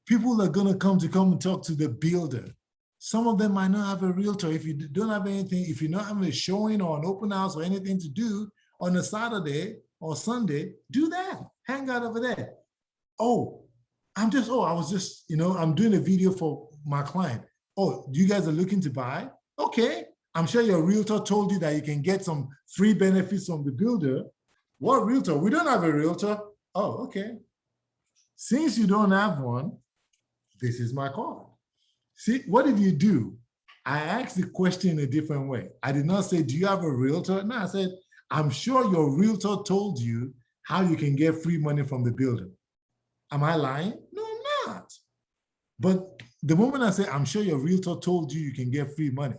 People are gonna come and talk to the builder. Some of them might not have a realtor. If you don't have anything, if you're not having a showing or an open house or anything to do on a Saturday or Sunday, do that. Hang out over there. I'm doing a video for my client. You guys are looking to buy? Okay. I'm sure your realtor told you that you can get some free benefits from the builder. What realtor? We don't have a realtor. Oh, okay. Since you don't have one, this is my card. See, what did you do? I asked the question in a different way. I did not say, do you have a realtor? No, I said, I'm sure your realtor told you how you can get free money from the builder. Am I lying? No, I'm not. But the moment I say, I'm sure your realtor told you you can get free money.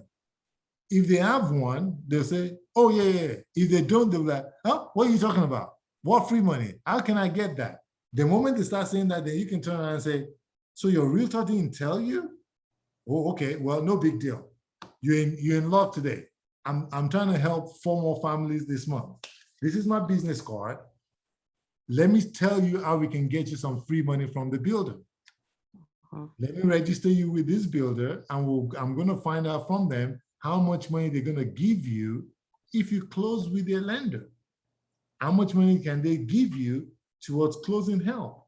If they have one, they'll say, oh, yeah. If they don't, they'll be like, huh? What are you talking about? What free money? How can I get that? The moment they start saying that, then you can turn around and say, so your realtor didn't tell you? Oh, okay, well, no big deal. You're in luck today. I'm trying to help 4 more families this month. This is my business card. Let me tell you how we can get you some free money from the builder. Let me register you with this builder, and I'm going to find out from them how much money they're going to give you if you close with their lender. How much money can they give you towards closing help?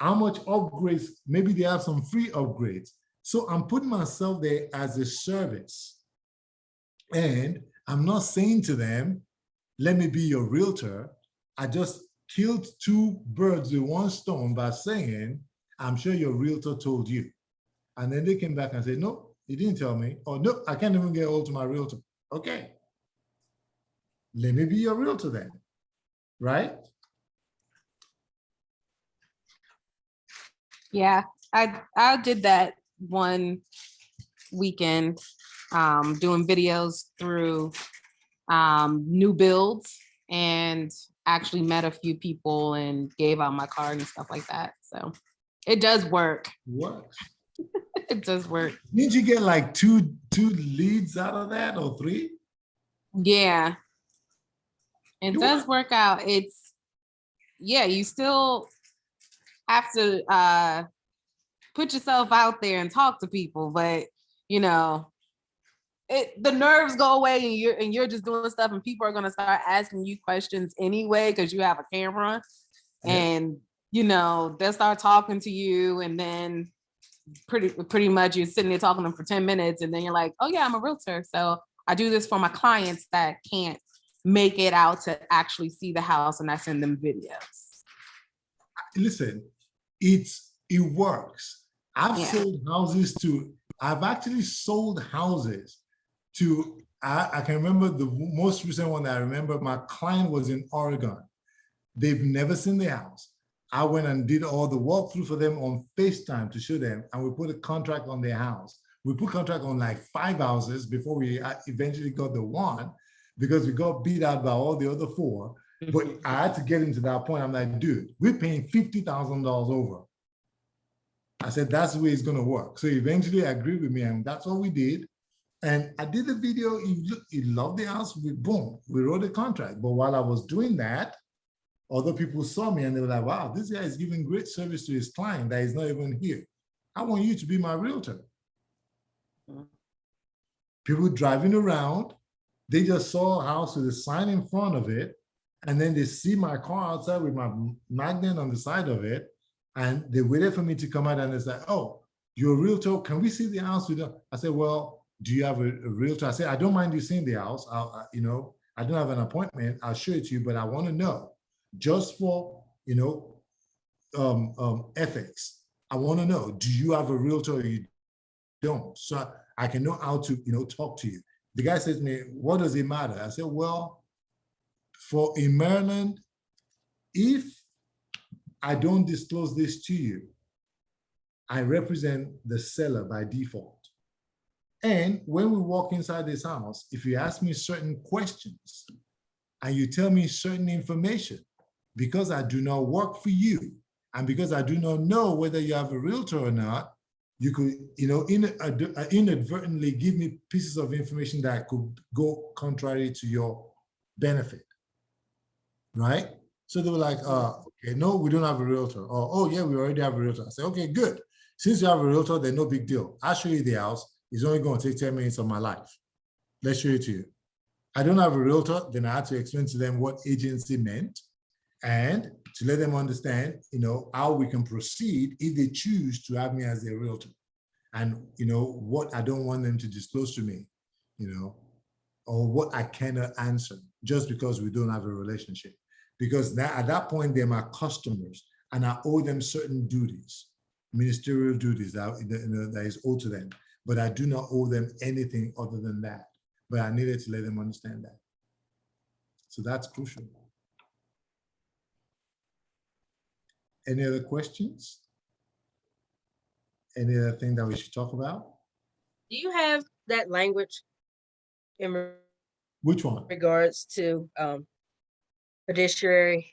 How much upgrades? Maybe they have some free upgrades. So I'm putting myself there as a service. And I'm not saying to them, let me be your realtor. I just killed 2 birds with 1 stone by saying, I'm sure your realtor told you. And then they came back and said, no, he didn't tell me. Or no, I can't even get hold to my realtor. Okay. Let me be your realtor then, right? Yeah, I did that one weekend, doing videos through new builds, and actually met a few people and gave out my card and stuff like that. So it does work. What? It does work. Didn't you get like two leads out of that, or 3? Yeah. It You does what? work out. It's, yeah, you still have to put yourself out there and talk to people, but you know, the nerves go away, and you're just doing stuff, and people are gonna start asking you questions anyway because you have a camera, Yeah. and you know, they'll start talking to you, and then pretty much you're sitting there talking to them for 10 minutes, and then you're like, oh yeah, I'm a realtor, so I do this for my clients that can't make it out to actually see the house, and I send them videos. Listen, it works. I've sold houses to, I've actually sold houses to, I can remember the most recent one that I remember, my client was in Oregon. They've never seen the house. I went and did all the walkthrough for them on FaceTime to show them, and we put a contract on their house. We put contract on like 5 houses before we eventually got the one, because we got beat out by all the other 4. But I had to get him to that point. I'm like, dude, we're paying $50,000 over. I said, that's the way it's going to work. So eventually agreed with me, and that's what we did. And I did the video. He loved the house. Boom, we wrote a contract. But while I was doing that, other people saw me and they were like, wow, this guy is giving great service to his client that is not even here. I want you to be my realtor. People driving around, they just saw a house with a sign in front of it, and then they see my car outside with my magnet on the side of it, and they waited for me to come out, and they said, oh, you're a realtor, can we see the house? I said, well, do you have a realtor? I said, I don't mind you seeing the house. I don't have an appointment. I'll show it to you, but I want to know, just for, ethics, I want to know, do you have a realtor or you don't? So I can know how to, talk to you. The guy says to me, what does it matter? I said, well, in Maryland, if I don't disclose this to you, I represent the seller by default. And when we walk inside this house, if you ask me certain questions and you tell me certain information, because I do not work for you, and because I do not know whether you have a realtor or not, you could, inadvertently give me pieces of information that could go contrary to your benefit, right? So they were like, okay, no, we don't have a realtor. Or, oh yeah, we already have a realtor. I said, okay, good. Since you have a realtor, then no big deal. I'll show you the house. It's only going to take 10 minutes of my life. Let's show it to you. I don't have a realtor, then I had to explain to them what agency meant, and to let them understand, how we can proceed if they choose to have me as their realtor, and what I don't want them to disclose to me, or what I cannot answer just because we don't have a relationship. Because at that point, they're my customers, and I owe them certain duties, ministerial duties that is owed to them. But I do not owe them anything other than that. But I needed to let them understand that. So that's crucial. Any other questions? Any other thing that we should talk about? Do you have that language in Which one? regards to fiduciary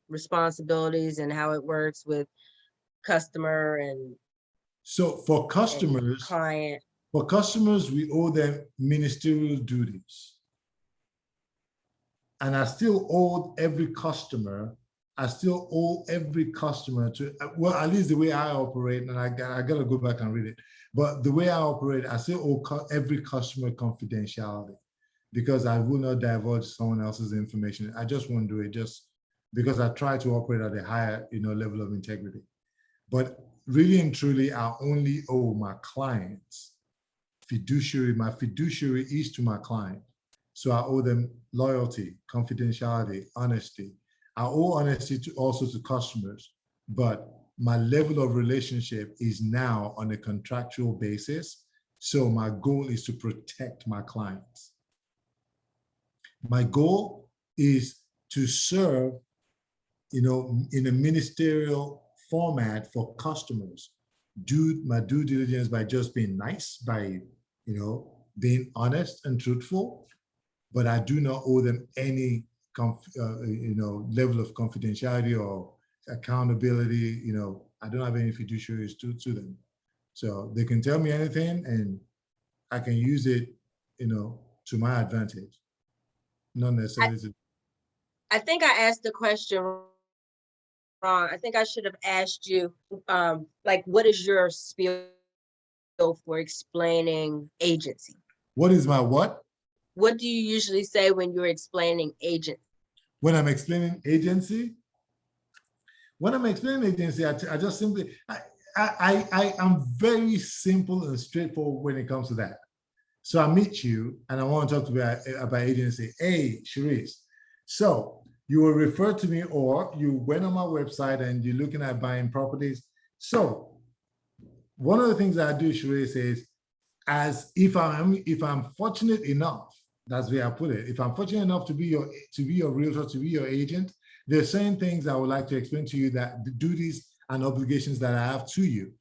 responsibilities and how it works with customer So and client. for customers, we owe them ministerial duties. And I still owe every customer to, well, at least the way I operate, and I gotta go back and read it, but the way I operate, I still owe every customer confidentiality, because I will not divulge someone else's information. I just won't do it, just because I try to operate at a higher, level of integrity. But really and truly, I only owe my clients fiduciary. My fiduciary is to my client. So I owe them loyalty, confidentiality, honesty. I owe honesty also to customers, but my level of relationship is now on a contractual basis. So my goal is to protect my clients. My goal is to serve, in a ministerial format for customers. Do my due diligence by just being nice, by, being honest and truthful, but I do not owe them any, level of confidentiality or accountability. I don't have any fiduciaries to them. So they can tell me anything and I can use it, to my advantage. Not necessarily. I think I asked the question wrong. I think I should have asked you, like, what is your spiel for explaining agency? What is my what? What do you usually say when you're explaining agent? When I'm explaining agency? When I'm explaining agency, I just simply, I am very simple and straightforward when it comes to that. So I meet you and I want to talk to you about agency. Hey, Sharice, so you were referred to me, or you went on my website and you're looking at buying properties. So one of the things I do, Sharice, is as if I'm fortunate enough, that's where I put it. If I'm fortunate enough to be your realtor, to be your agent, there's certain things I would like to explain to you, that the duties and obligations that I have to you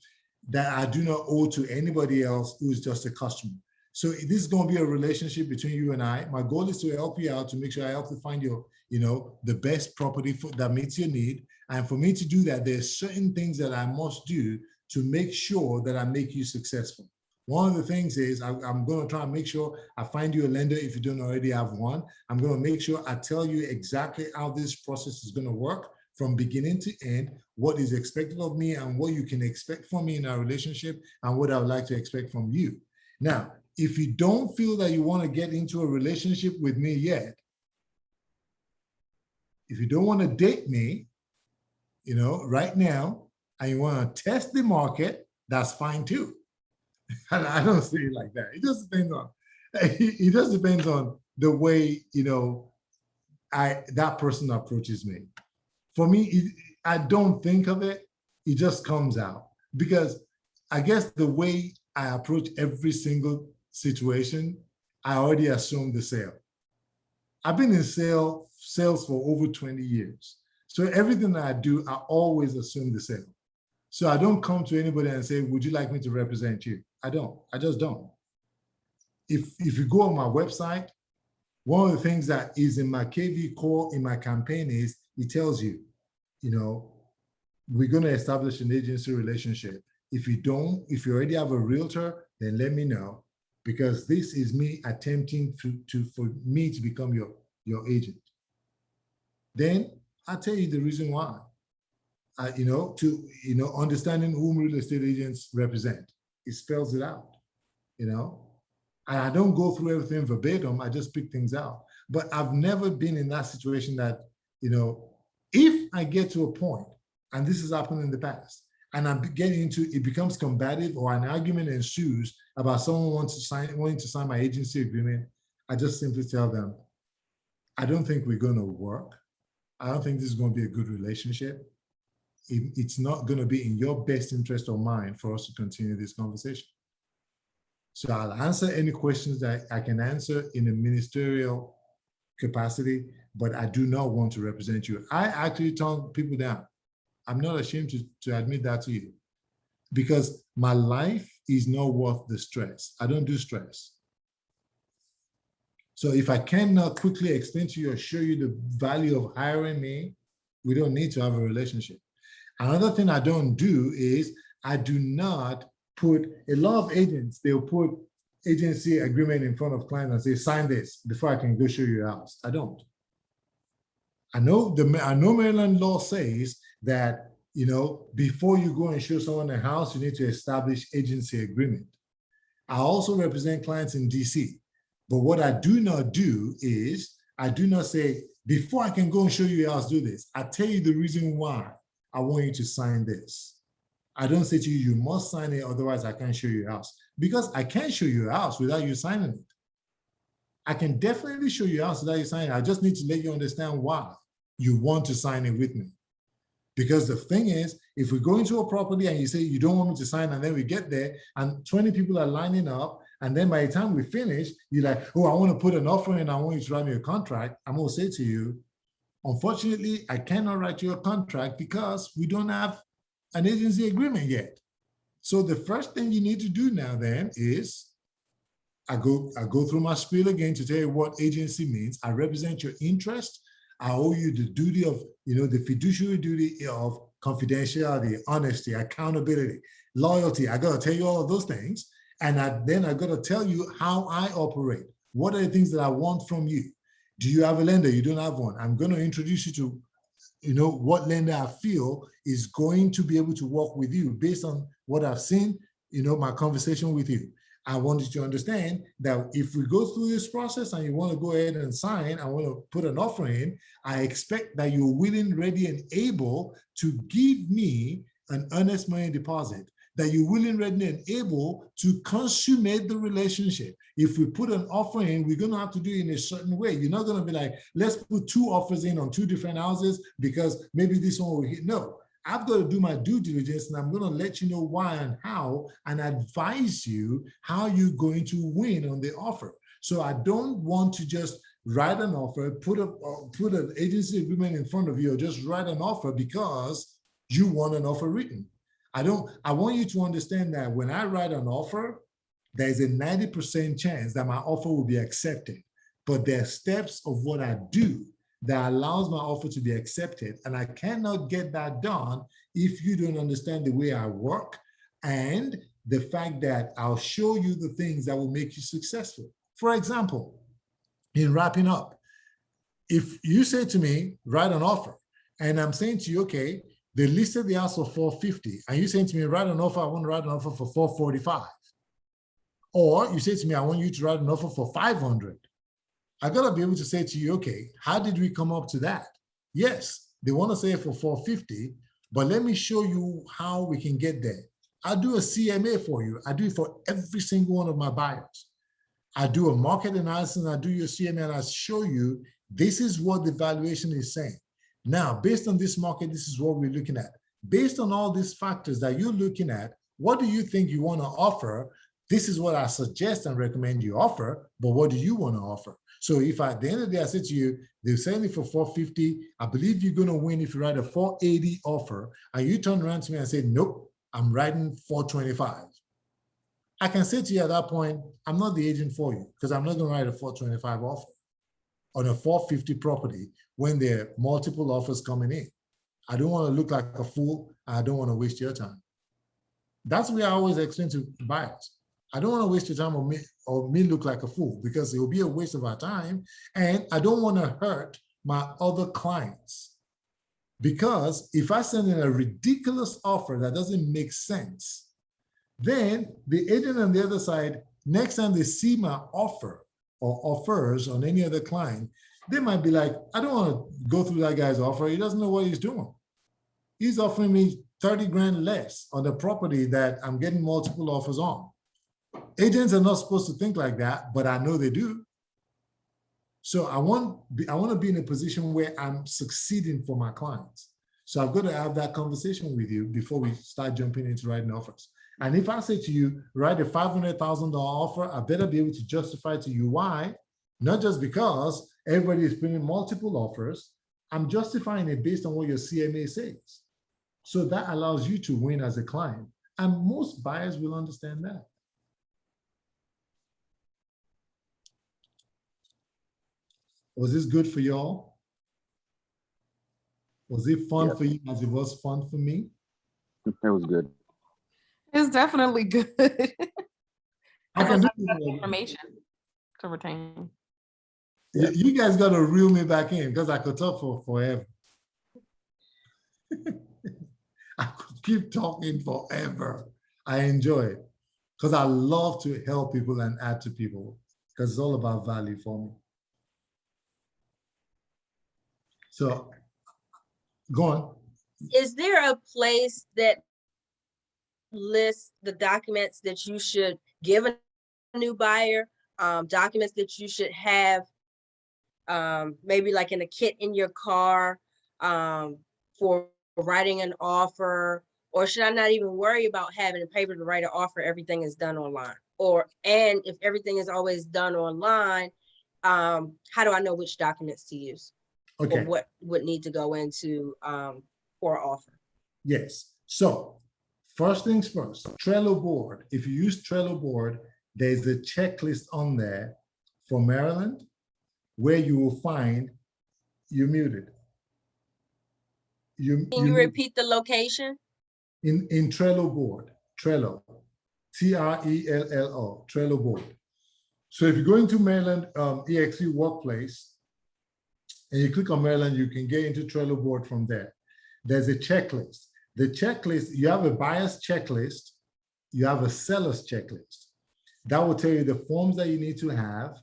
that I do not owe to anybody else who is just a customer. So this is going to be a relationship between you and I. My goal is to help you out, to make sure I help you find your, the best property that meets your need. And for me to do that, there's certain things that I must do to make sure that I make you successful. One of the things is I'm going to try and make sure I find you a lender if you don't already have one. I'm going to make sure I tell you exactly how this process is going to work from beginning to end, what is expected of me and what you can expect from me in our relationship and what I would like to expect from you. Now, if you don't feel that you want to get into a relationship with me yet, if you don't want to date me, right now, and you want to test the market, that's fine too. And I don't say it like that. It just depends on the way, that person approaches me. For me, I don't think of it. It just comes out, because I guess the way I approach every single situation, I already assume the sale. I've been in sales for over 20 years. So everything that I do, I always assume the sale. So I don't come to anybody and say, would you like me to represent you? I don't. I just don't. If you go on my website, one of the things that is in my KV core in my campaign is it tells you, we're going to establish an agency relationship. If you already have a realtor, then let me know, because this is me attempting for me to become your agent. Then I'll tell you the reason why. Understanding whom real estate agents represent. It spells it out, and I don't go through everything verbatim. I just pick things out. But I've never been in that situation that, if I get to a point, and this has happened in the past, and I'm getting into, it becomes combative or an argument ensues about someone wanting to sign my agency agreement, I just simply tell them, I don't think we're going to work. I don't think this is going to be a good relationship. It's not going to be in your best interest or mine for us to continue this conversation. So I'll answer any questions that I can answer in a ministerial capacity, but I do not want to represent you. I actually turn people down. I'm not ashamed to admit that to you, because my life is not worth the stress. I don't do stress. So if I cannot quickly explain to you or show you the value of hiring me, We don't need to have a relationship. Another thing I don't do is I do not put, a lot of agents, they'll put agency agreement in front of client and say, sign this before I can go show you your house. I don't. I know Maryland law says that, you know, before you go and show someone a house, you need to establish agency agreement. I also represent clients in DC, but what I do not do is I do not say, before I can go and show you your house, do this. I tell you the reason why I want you to sign this. I don't say to you, you must sign it, otherwise I can't show you your house. Because I can't show you your house without you signing it. I can definitely show you your house without you signing it. I just need to let you understand why you want to sign it with me. Because the thing is, if we go into a property and you say you don't want me to sign, and then we get there and 20 people are lining up, and then by the time we finish, you're like, oh, I want to put an offer in, I want you to write me a contract. I'm going to say to you, unfortunately, I cannot write you a contract because we don't have an agency agreement yet. So the first thing you need to do now then is I go through my spiel again to tell you what agency means. I represent your interest. I owe you the duty of, you know, the fiduciary duty of confidentiality, honesty, accountability, loyalty. I got to tell you all of those things. And then I got to tell you how I operate. What are the things that I want from you? Do you have a lender? You don't have one. I'm going to introduce you to, you know, what lender I feel is going to be able to work with you based on what I've seen, you know, my conversation with you. I want you to understand that if we go through this process and you want to go ahead and sign, I want to put an offer in, I expect that you're willing, ready, and able to give me an earnest money deposit, that you're willing, ready, and able to consummate the relationship. If we put an offer in, we're going to have to do it in a certain way. You're not going to be like, let's put 2 offers in on 2 different houses because maybe this one will hit. No, I've got to do my due diligence, and I'm going to let you know why and how, and advise you how you're going to win on the offer. So I don't want to just write an offer, put an agency agreement in front of you, or just write an offer because you want an offer written. I want you to understand that when I write an offer, there's a 90% chance that my offer will be accepted. But there are steps of what I do that allows my offer to be accepted. And I cannot get that done if you don't understand the way I work and the fact that I'll show you the things that will make you successful. For example, in wrapping up, if you say to me, write an offer, and I'm saying to you, okay, they listed the house for 450, and you saying to me, write an offer, I want to write an offer for 445. Or you say to me, I want you to write an offer for 500. I gotta be able to say to you, okay, how did we come up to that? Yes, they want to say it for 450, but let me show you how we can get there. I'll do a CMA for you. I do it for every single one of my buyers. I do a market analysis, I do your CMA, and I show you this is what the valuation is saying. Now, based on this market, this is what we're looking at. Based on all these factors that you're looking at, what do you think you want to offer? This is what I suggest and recommend you offer, but what do you want to offer? So if at the end of the day, I say to you, they're selling it for 450, I believe you're going to win if you write a 480 offer, and you turn around to me and say, nope, I'm writing 425. I can say to you at that point, I'm not the agent for you because I'm not going to write a 425 offer on a 450 property when there are multiple offers coming in. I don't want to look like a fool. I don't want to waste your time. That's why I always explain to buyers. I don't want to waste your time or me look like a fool because it will be a waste of our time. And I don't want to hurt my other clients. Because if I send in a ridiculous offer that doesn't make sense, then the agent on the other side, next time they see my offer or offers on any other client, they might be like, I don't want to go through that guy's offer. He doesn't know what he's doing. He's offering me 30 grand less on the property that I'm getting multiple offers on. Agents are not supposed to think like that, but I know they do. So I want to be in a position where I'm succeeding for my clients. So I've got to have that conversation with you before we start jumping into writing offers. And if I say to you, write a $500,000 offer, I better be able to justify to you why, not just because everybody is putting multiple offers. I'm justifying it based on what your CMA says. So that allows you to win as a client. And most buyers will understand that. Was this good for y'all? Was it fun Yes. for you as it was fun for me? It was good. It's definitely good. I There's can a do lot of it. information to retain. Yeah. You guys got to reel me back in because I could talk for forever. I could keep talking forever. I enjoy it because I love to help people and add to people because it's all about value for me. So go on. Is there a place that lists the documents that you should give a new buyer, documents that you should have, maybe like in a kit in your car, for writing an offer? Or should I not even worry about having a paper to write an offer? Everything is done online. And if everything is always done online, how do I know which documents to use? Okay. Or what would need to go into for an offer? Yes. So first things first, Trello board. If you use Trello board, there's a checklist on there for Maryland where you will find you're muted. Can you repeat the location? In Trello board, Trello, Trello, Trello board. So if you go into Maryland eXp Workplace and you click on Maryland, you can get into Trello board from there. There's a checklist. The checklist, you have a buyer's checklist, you have a seller's checklist. That will tell you the forms that you need to have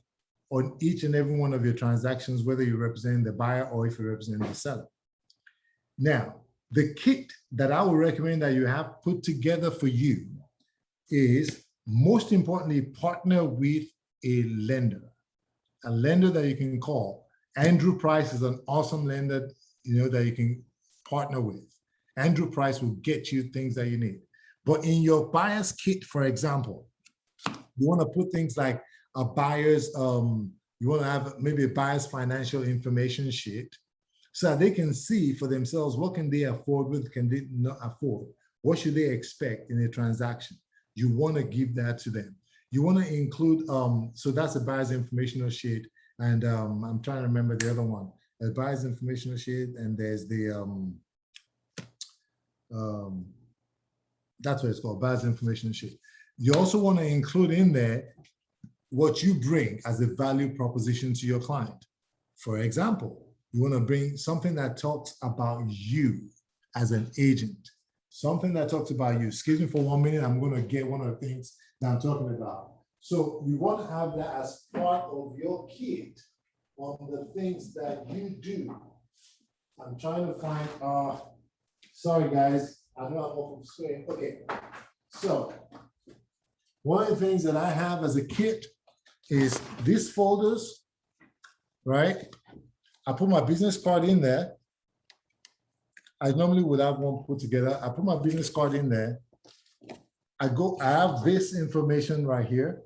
on each and every one of your transactions, whether you represent the buyer or if you represent the seller. Now, the kit that I would recommend that you have put together for you is, most importantly, partner with a lender that you can call. Andrew Price is an awesome lender, that you can partner with. Andrew Price will get you things that you need. But in your buyer's kit, for example, you want to put things like a buyer's, you want to have maybe a buyer's financial information sheet so that they can see for themselves what can they afford, what can they not afford, what should they expect in a transaction. You want to give that to them. You want to include, so that's a buyer's informational sheet. And I'm trying to remember the other one. A buyer's informational sheet, and there's the, that's what it's called, buyer's information sheet. You also want to include in there what you bring as a value proposition to your client. For example, you want to bring something that talks about you as an agent, something that talks about you. Excuse me for 1 minute, I'm going to get one of the things that I'm talking about. So you want to have that as part of your kit on the things that you do. I'm trying to find, sorry guys, I know I'm off the screen. Okay, so one of the things that I have as a kit is these folders, right? I put my business card in there. I normally would have one put together. I put my business card in there. I have this information right here.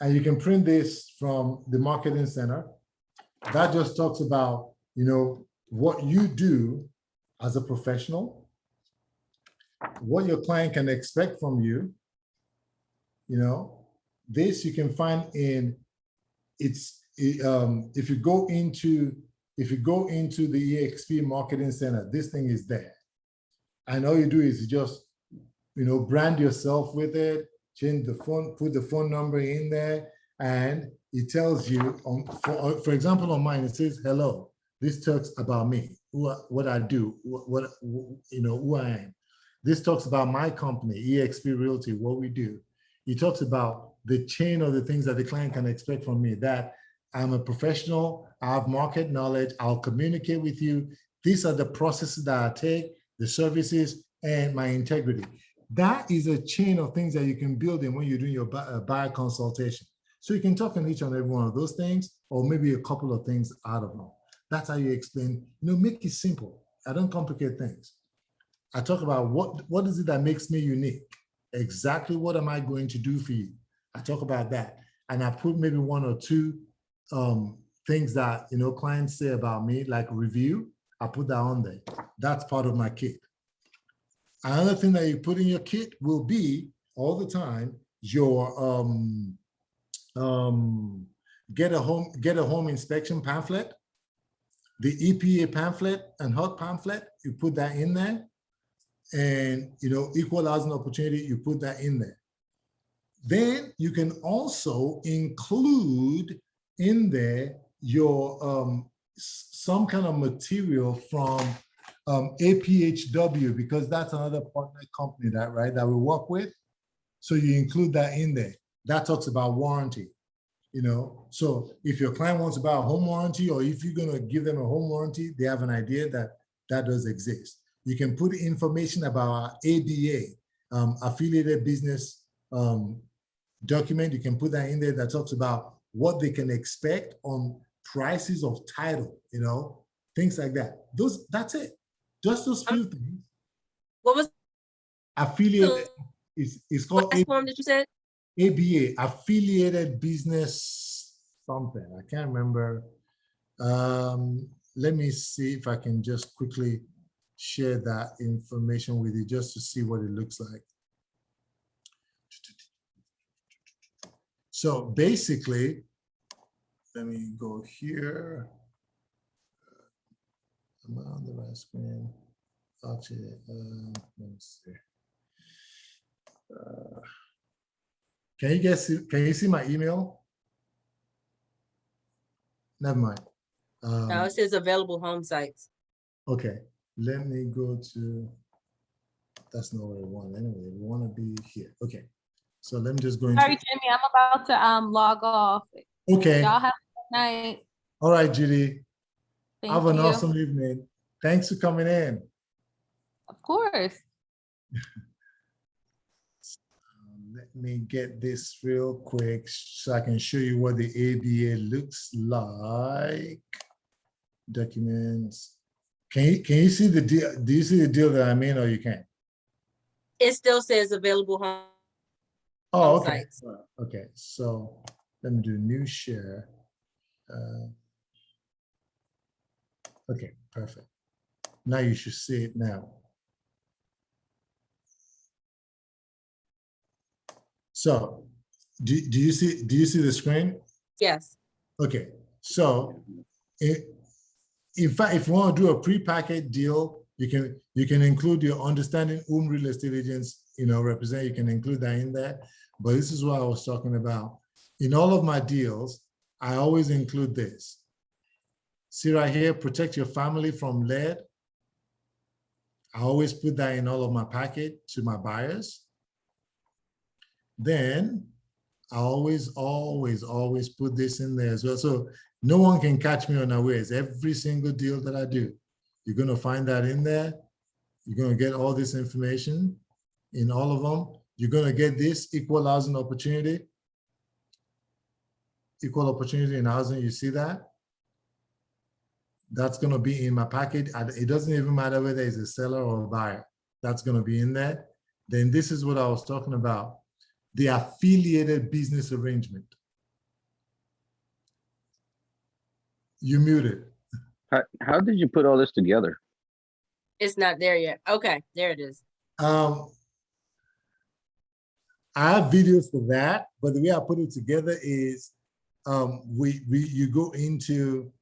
And you can print this from the marketing center. That just talks about, what you do as a professional, what your client can expect from you. This you can find in, if you go into the eXp Marketing Center, this thing is there. And all you do is you just, brand yourself with it, change the phone, put the phone number in there, and it tells you, for example, on mine, it says, hello, this talks about me, what I do, who I am. This talks about my company, eXp Realty, what we do. It talks about the chain of the things that the client can expect from me, that I'm a professional, I have market knowledge, I'll communicate with you. These are the processes that I take, the services, and my integrity. That is a chain of things that you can build in when you're doing your buyer consultation. So you can talk on each and every one of those things, or maybe a couple of things out of them. That's how you explain, make it simple. I don't complicate things. I talk about what is it that makes me unique? Exactly what am I going to do for you? I talk about that. And I put maybe one or two things that, clients say about me, like review. I put that on there. That's part of my kit. Another thing that you put in your kit will be all the time your get a home inspection pamphlet. the EPA pamphlet and HUD pamphlet, you put that in there. And, you know, equal housing opportunity, you put that in there. Then you can also include in there your some kind of material from APHW, because that's another partner company that we work with. So you include that in there. That talks about warranty, you know. So if your client wants to buy a home warranty, or if you're gonna give them a home warranty, they have an idea that that does exist. You can put information about our ABA, affiliated business document. You can put that in there that talks about what they can expect on prices of title, you know, things like that. That's it. Just those few things. What was Affiliated is called the form that you said? ABA, affiliated business something. I can't remember. Let me see if I can just quickly share that information with you just to see what it looks like. So basically, let me go here. Am I on the right screen? Actually, let me see. Can you see my email? Never mind. No, it says available home sites. Okay, let me go to, that's not what I want anyway. We want to be here. Okay, so let me just go into. Sorry, Jimmy, I'm about to log off. Okay. Y'all have a good night. All right, Judy. Thank Have an you. awesome evening. Thanks for coming in. Of course. Let me get this real quick so I can show you what the ABA looks like. Documents. Can you see the deal? Do you see the deal that I'm in, or you can't? It still says available home Oh, okay. sites. Okay, so let me do new share. Okay, perfect. Now you should see it now. So, do you see the screen? Yes. Okay, so in fact, if you want to do a pre-packaged deal, you can include your understanding whom real estate agents, you know, represent. You can include that in there. But this is what I was talking about. In all of my deals, I always include this. See right here, protect your family from lead. I always put that in all of my packet to my buyers. Then I always put this in there as well. So no one can catch me unawares. Every single deal that I do, you're going to find that in there. You're going to get all this information in all of them. You're going to get this equal housing opportunity. Equal opportunity in housing, you see that? That's going to be in my packet. It doesn't even matter whether it's a seller or a buyer. That's going to be in there. Then this is what I was talking about. The affiliated business arrangement. You muted. How did you put all this together? It's not there yet. Okay, there it is. I have videos for that, but the way I put it together is you go into,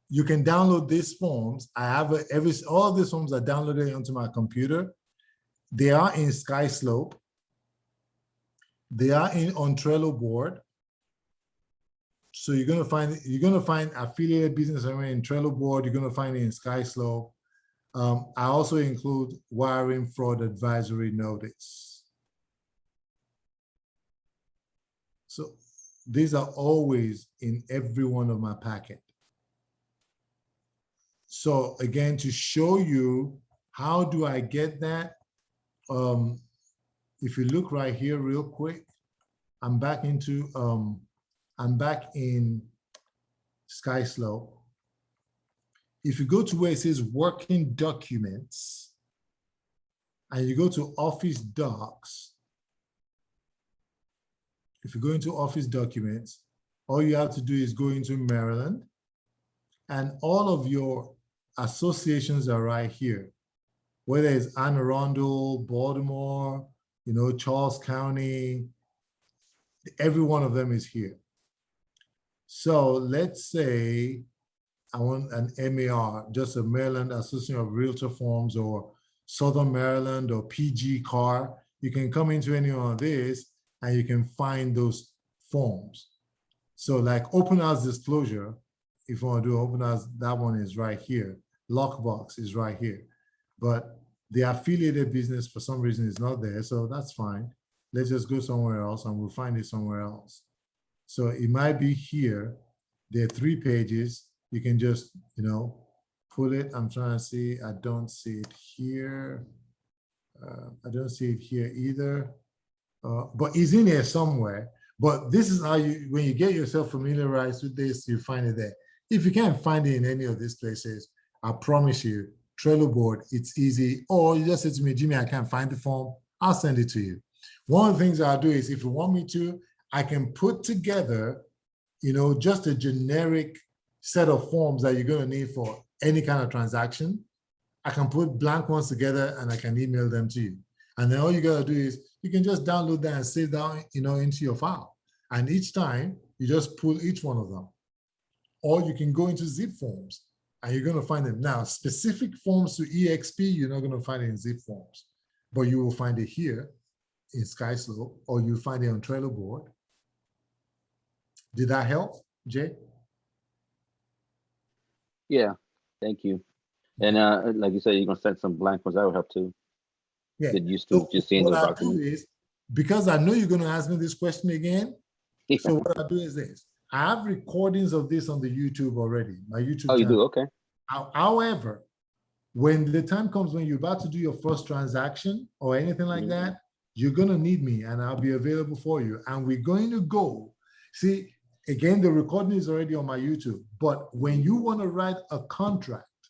you can download these forms. I have all these forms are downloaded onto my computer. They are in SkySlope. They are on Trello board. So you're gonna find affiliated business arrangement in Trello board. You're gonna find it in SkySlope. I also include wiring fraud advisory notice. So these are always in every one of my packet. So again, to show you how do I get that, if you look right here real quick, I'm back in SkySlope. If you go to where it says working documents and you go to office docs, if you go into office documents, all you have to do is go into Maryland and all of your associations are right here. Whether it's Anne Arundel, Baltimore, you know, Charles County, every one of them is here. So let's say I want an MAR, just a Maryland Association of Realtor Forms, or Southern Maryland, or PG CAR. You can come into any one of these and you can find those forms. So like open house disclosure, if you want to do open house, that one is right here. Lockbox is right here. But the affiliated business for some reason is not there, so that's fine. Let's just go somewhere else and we'll find it somewhere else. So it might be here. There are 3 pages. You can just, pull it. I'm trying to see. I don't see it here. I don't see it here either. But it's in here somewhere. But this is how you, when you get yourself familiarized with this, you find it there. If you can't find it in any of these places, I promise you, Trello board, it's easy. Or you just say to me, Jimmy, I can't find the form. I'll send it to you. One of the things I'll do is, if you want me to, I can put together, just a generic set of forms that you're going to need for any kind of transaction. I can put blank ones together and I can email them to you. And then all you got to do is you can just download that and save that, into your file. And each time you just pull each one of them. Or you can go into zip forms and you're going to find them. Now, specific forms to eXp, you're not going to find it in zip forms, but you will find it here in SkySlope, or you'll find it on Trello board. Did that help, Jay? Yeah, thank you. And like you said, you're gonna send some blank ones. That would help too. Yeah. Get used to just seeing what those I do documents. is, because I know you're going to ask me this question again, Yeah. so what I do is this. I have recordings of this on the YouTube already, my YouTube Oh, you channel. do? Okay. However, when the time comes when you're about to do your first transaction or anything like Mhm. that, you're going to need me and I'll be available for you. And we're going to go. See, again, the recording is already on my YouTube. But when you want to write a contract,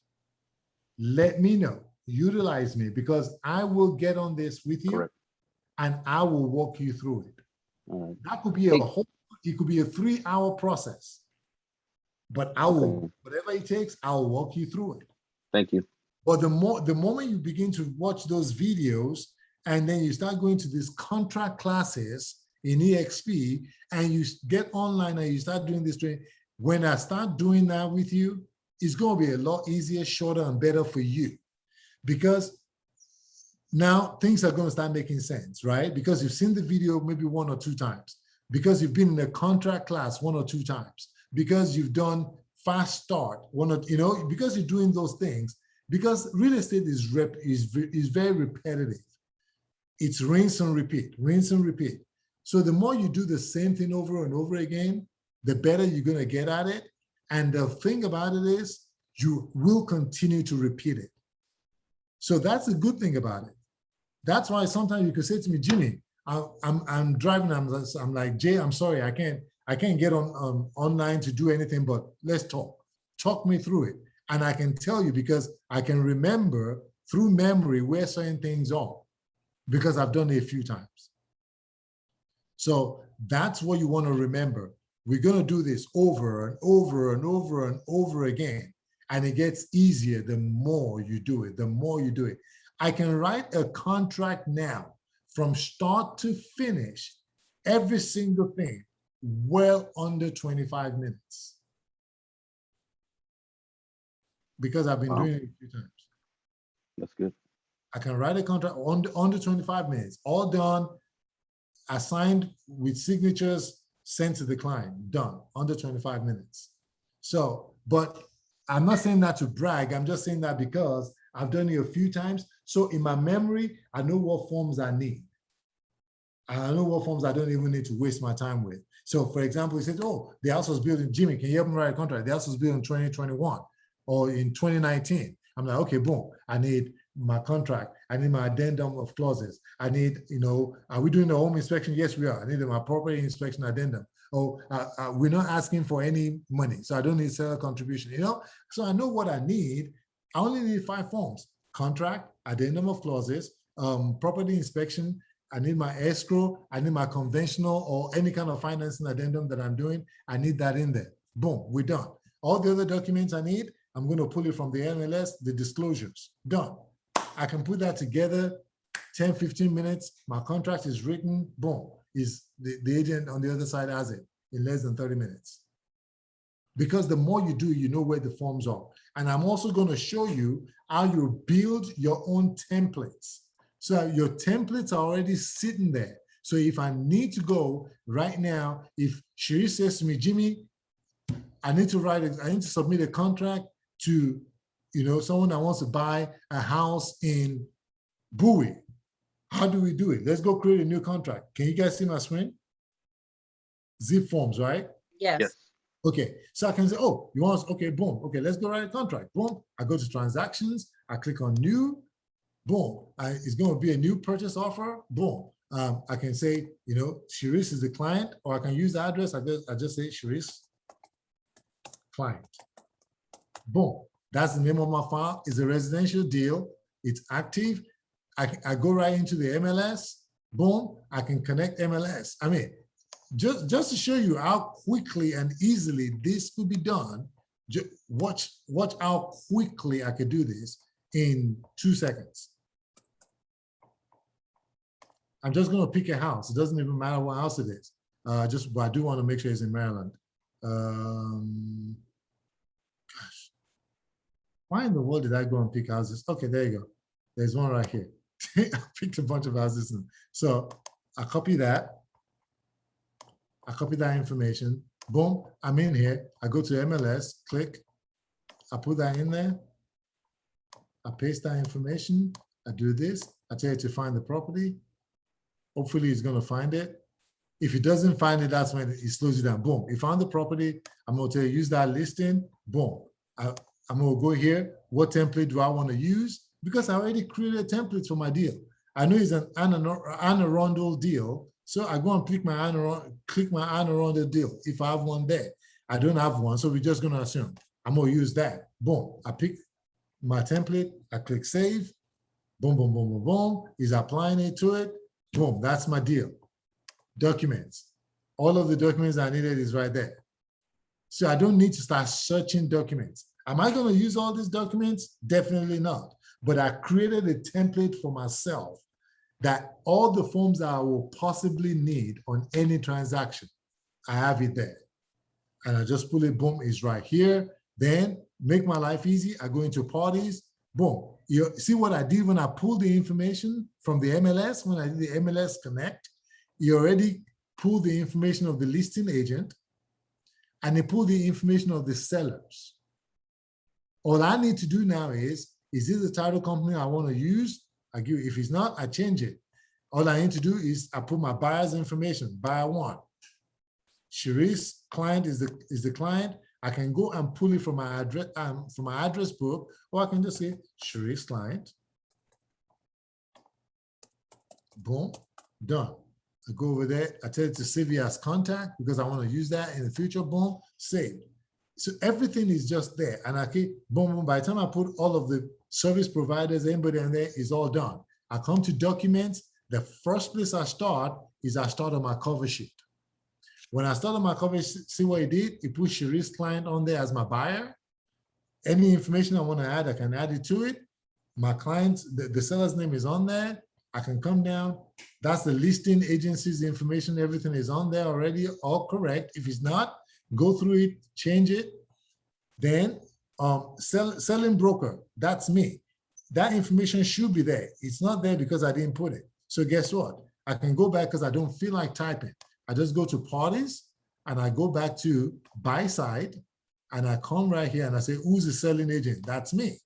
let me know. Utilize me, because I will get on this with you. Correct. And I will walk you through it. All right. That could be it could be a 3-hour process. But I will, Okay. whatever it takes, I'll walk you through it. Thank you. But the moment you begin to watch those videos, and then you start going to these contract classes in eXp, and you get online and you start doing this training, when I start doing that with you, it's going to be a lot easier, shorter, and better for you. Because now things are going to start making sense, right? Because you've seen the video maybe 1 or 2 times, because you've been in a contract class 1 or 2 times, because you've done fast start, because you're doing those things, because real estate is very repetitive. It's rinse and repeat, rinse and repeat. So the more you do the same thing over and over again, the better you're going to get at it. And the thing about it is, you will continue to repeat it. So that's the good thing about it. That's why sometimes you could say to me, Jimmy, I'm driving. I'm like, Jay, I'm sorry, I can't get on online to do anything, but let's talk. Talk me through it. And I can tell you, because I can remember through memory where certain things are, because I've done it a few times. So that's what you want to remember. We're going to do this over and over and over and over again. And it gets easier the more you do it, the more you do it. I can write a contract now from start to finish, every single thing, well under 25 minutes. Because I've been doing it a few times. That's good. I can write a contract under 25 minutes, all done, assigned with signatures, sent to the client, done, under 25 minutes. So, but I'm not saying that to brag. I'm just saying that because I've done it a few times. So in my memory, I know what forms I need. I know what forms I don't even need to waste my time with. So for example, he said, oh, the house was built in, Jimmy, can you help me write a contract? The house was built in 2021 or in 2019. I'm like, okay, boom, I need my contract. I need my addendum of clauses. I need, are we doing the home inspection? Yes, we are. I need my property inspection addendum. Oh, we're not asking for any money, so I don't need seller contribution, So I know what I need. I only need 5 forms: contract, addendum of clauses, property inspection. I need my escrow. I need my conventional or any kind of financing addendum that I'm doing. I need that in there. Boom, we're done. All the other documents I need, I'm going to pull it from the MLS, the disclosures, done. I can put that together, 10, 15 minutes. My contract is written, boom. Is the agent on the other side has it in less than 30 minutes. because the more you do, you know where the forms are. And I'm also going to show you how you build your own templates. So your templates are already sitting there. So if I need to go right now, if Cherie says to me, Jimmy, I need to submit a contract to, someone that wants to buy a house in Bowie. How do we do it? Let's go create a new contract. Can you guys see my screen? Zip forms, right? Yes. Yes. Okay, so I can say, oh, you want, okay, boom. Okay, let's go write a contract. Boom, I go to transactions, I click on new, boom. It's going to be a new purchase offer, boom. I can say, Sharice is the client, or I can use the address. I just say Sharice client. Boom, that's the name of my file. It's a residential deal. It's active. I go right into the MLS. Boom, I can connect MLS. I mean, just to show you how quickly and easily this could be done, watch how quickly I could do this in 2 seconds. I'm just going to pick a house. It doesn't even matter what house it is. But I do want to make sure it's in Maryland. Gosh, why in the world did I go and pick houses? Okay, there you go. There's one right here. I picked a bunch of houses. So I copy that. I copy that information. Boom, I'm in here. I go to MLS, click. I put that in there. I paste that information. I do this. I tell it to find the property. Hopefully it's going to find it. If it doesn't find it, that's when it slows you down. Boom, it found the property. I'm going to tell you, use that listing. Boom. I'm going to go here. What template do I want to use? Because I already created templates for my deal. I know it's an Anne Arundel deal. So I go and click my Anne Arundel deal if I have one there. I don't have one, so we're just going to assume. I'm going to use that. Boom. I pick my template. I click save. Boom, boom, boom, boom, boom. He's applying it to it. Boom, that's my deal. Documents. All of the documents I needed is right there. So I don't need to start searching documents. Am I going to use all these documents? Definitely not. But I created a template for myself that all the forms that I will possibly need on any transaction, I have it there. And I just pull it, boom, it's right here. Then make my life easy. I go into parties, boom. You see what I did when I pulled the information from the MLS, when I did the MLS Connect, you already pulled the information of the listing agent and they pulled the information of the sellers. All I need to do now is this the title company I want to use? I give, if it's not, I change it. All I need to do is I put my buyer's information, buyer one. Sharice client is the client. I can go and pull it from my address book, or I can just say Sharice client. Boom, done. I go over there. I tell it to save it as contact because I want to use that in the future. Boom, saved. So everything is just there. And I keep boom, boom. By the time I put all of the service providers, anybody in there, is all done. I come to documents. The first place I start is I start on my cover sheet. When I start on my cover sheet, see what it did? It put Sharice client on there as my buyer. Any information I want to add, I can add it to it. My client, the seller's name is on there. I can come down. That's the listing agency's information. Everything is on there already, all correct. If it's not, go through it, change it. Then selling broker, that's me. That information should be there. It's not there because I didn't put it. So guess what? I can go back because I don't feel like typing. I just go to parties and I go back to buy side and I come right here and I say, who's the selling agent? That's me.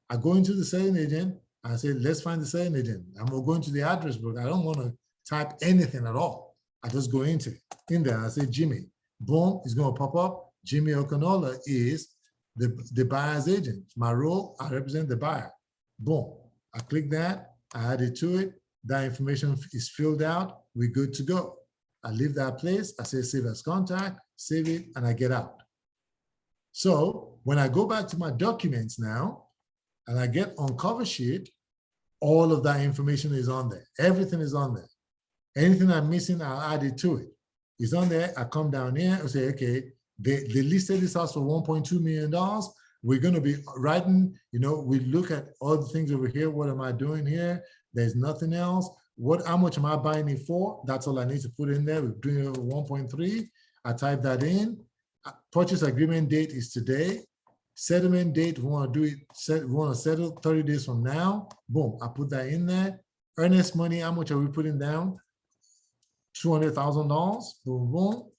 I go into the selling agent and I say, let's find the selling agent. I'm going to go into the address book. I don't want to type anything at all. I just go into it. In there, I say Jimmy. Boom, it's going to pop up. Jimmy Okonola is the buyer's agent. My role, I represent the buyer. Boom, I click that, I add it to it. That information is filled out. We're good to go. I leave that place. I say save as contact, save it, and I get out. So when I go back to my documents now, and I get on cover sheet, all of that information is on there. Everything is on there. Anything I'm missing, I'll add it to it. It's on there. I come down here and say, okay, they listed this house for $1.2 million. We're going to be writing, we look at all the things over here. What am I doing here? There's nothing else. How much am I buying it for? That's all I need to put in there. We're doing it over 1.3. I type that in. Purchase agreement date is today. Settlement date, we want to do it, we want to settle 30 days from now. Boom, I put that in there. Earnest money, how much are we putting down? $200,000. Boom, boom.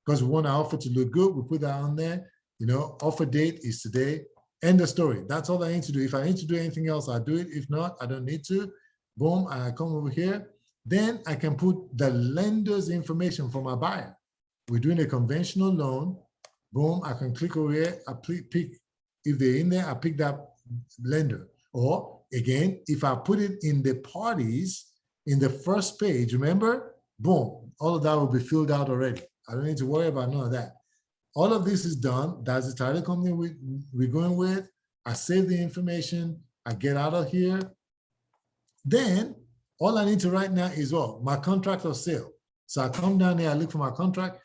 Because we want our offer to look good, we put that on there. You know, offer date is today. End of story. That's all I need to do. If I need to do anything else, I'll do it. If not, I don't need to. Boom, I come over here. Then I can put the lender's information for my buyer. We're doing a conventional loan. Boom, I can click over here. I pick, if they're in there, I pick that lender. Or again, if I put it in the parties, in the first page, remember, boom, all of that will be filled out already. I don't need to worry about none of that. All of this is done. That's the title company we're going with. I save the information. I get out of here. Then all I need to write now is what? My contract of sale. So I come down here, I look for my contract.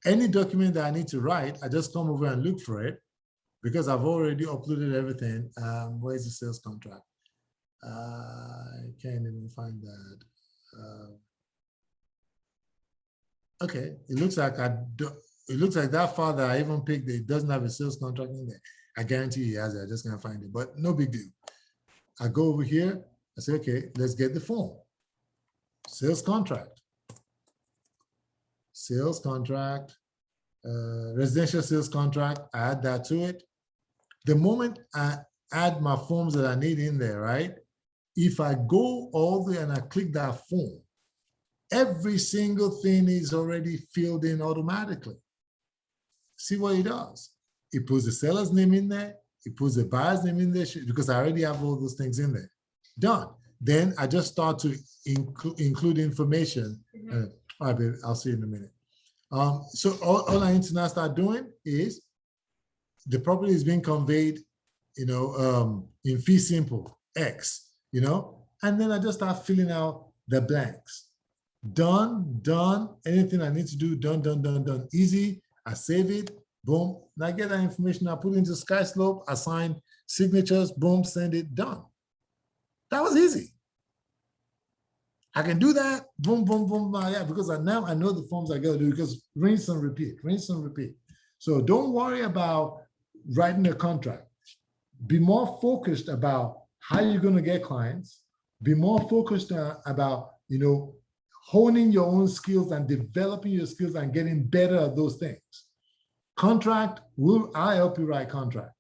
Any document that I need to write, I just come over and look for it because I've already uploaded everything. Where's the sales contract? I can't even find that. Okay, it looks like it looks like that file that I even picked, it doesn't have a sales contract in there. I guarantee he has it. I just can't find it, but no big deal. I go over here. I say, okay, let's get the form. Sales contract. Sales contract. Residential sales contract. I add that to it. The moment I add my forms that I need in there, right? If I go all the way and I click that form, every single thing is already filled in automatically. See what it does? It puts the seller's name in there. It puts the buyer's name in there because I already have all those things in there. Done. Then I just start to include information. All right, baby, I'll see you in a minute. So all I need to now start doing is the property is being conveyed, you know, in fee simple, X, you know, and then I just start filling out the blanks. Done, done, anything I need to do, done, done, done, done. Easy, I save it, boom. And I get that information, I put it into SkySlope, assign signatures, boom, send it, done. That was easy. I can do that, boom, boom, boom, yeah, because now I know the forms I gotta do because rinse and repeat, rinse and repeat. So don't worry about writing a contract. Be more focused about how you're gonna get clients. Be more focused about, you know, honing your own skills and developing your skills and getting better at those things. Contract, I'll help you write contract.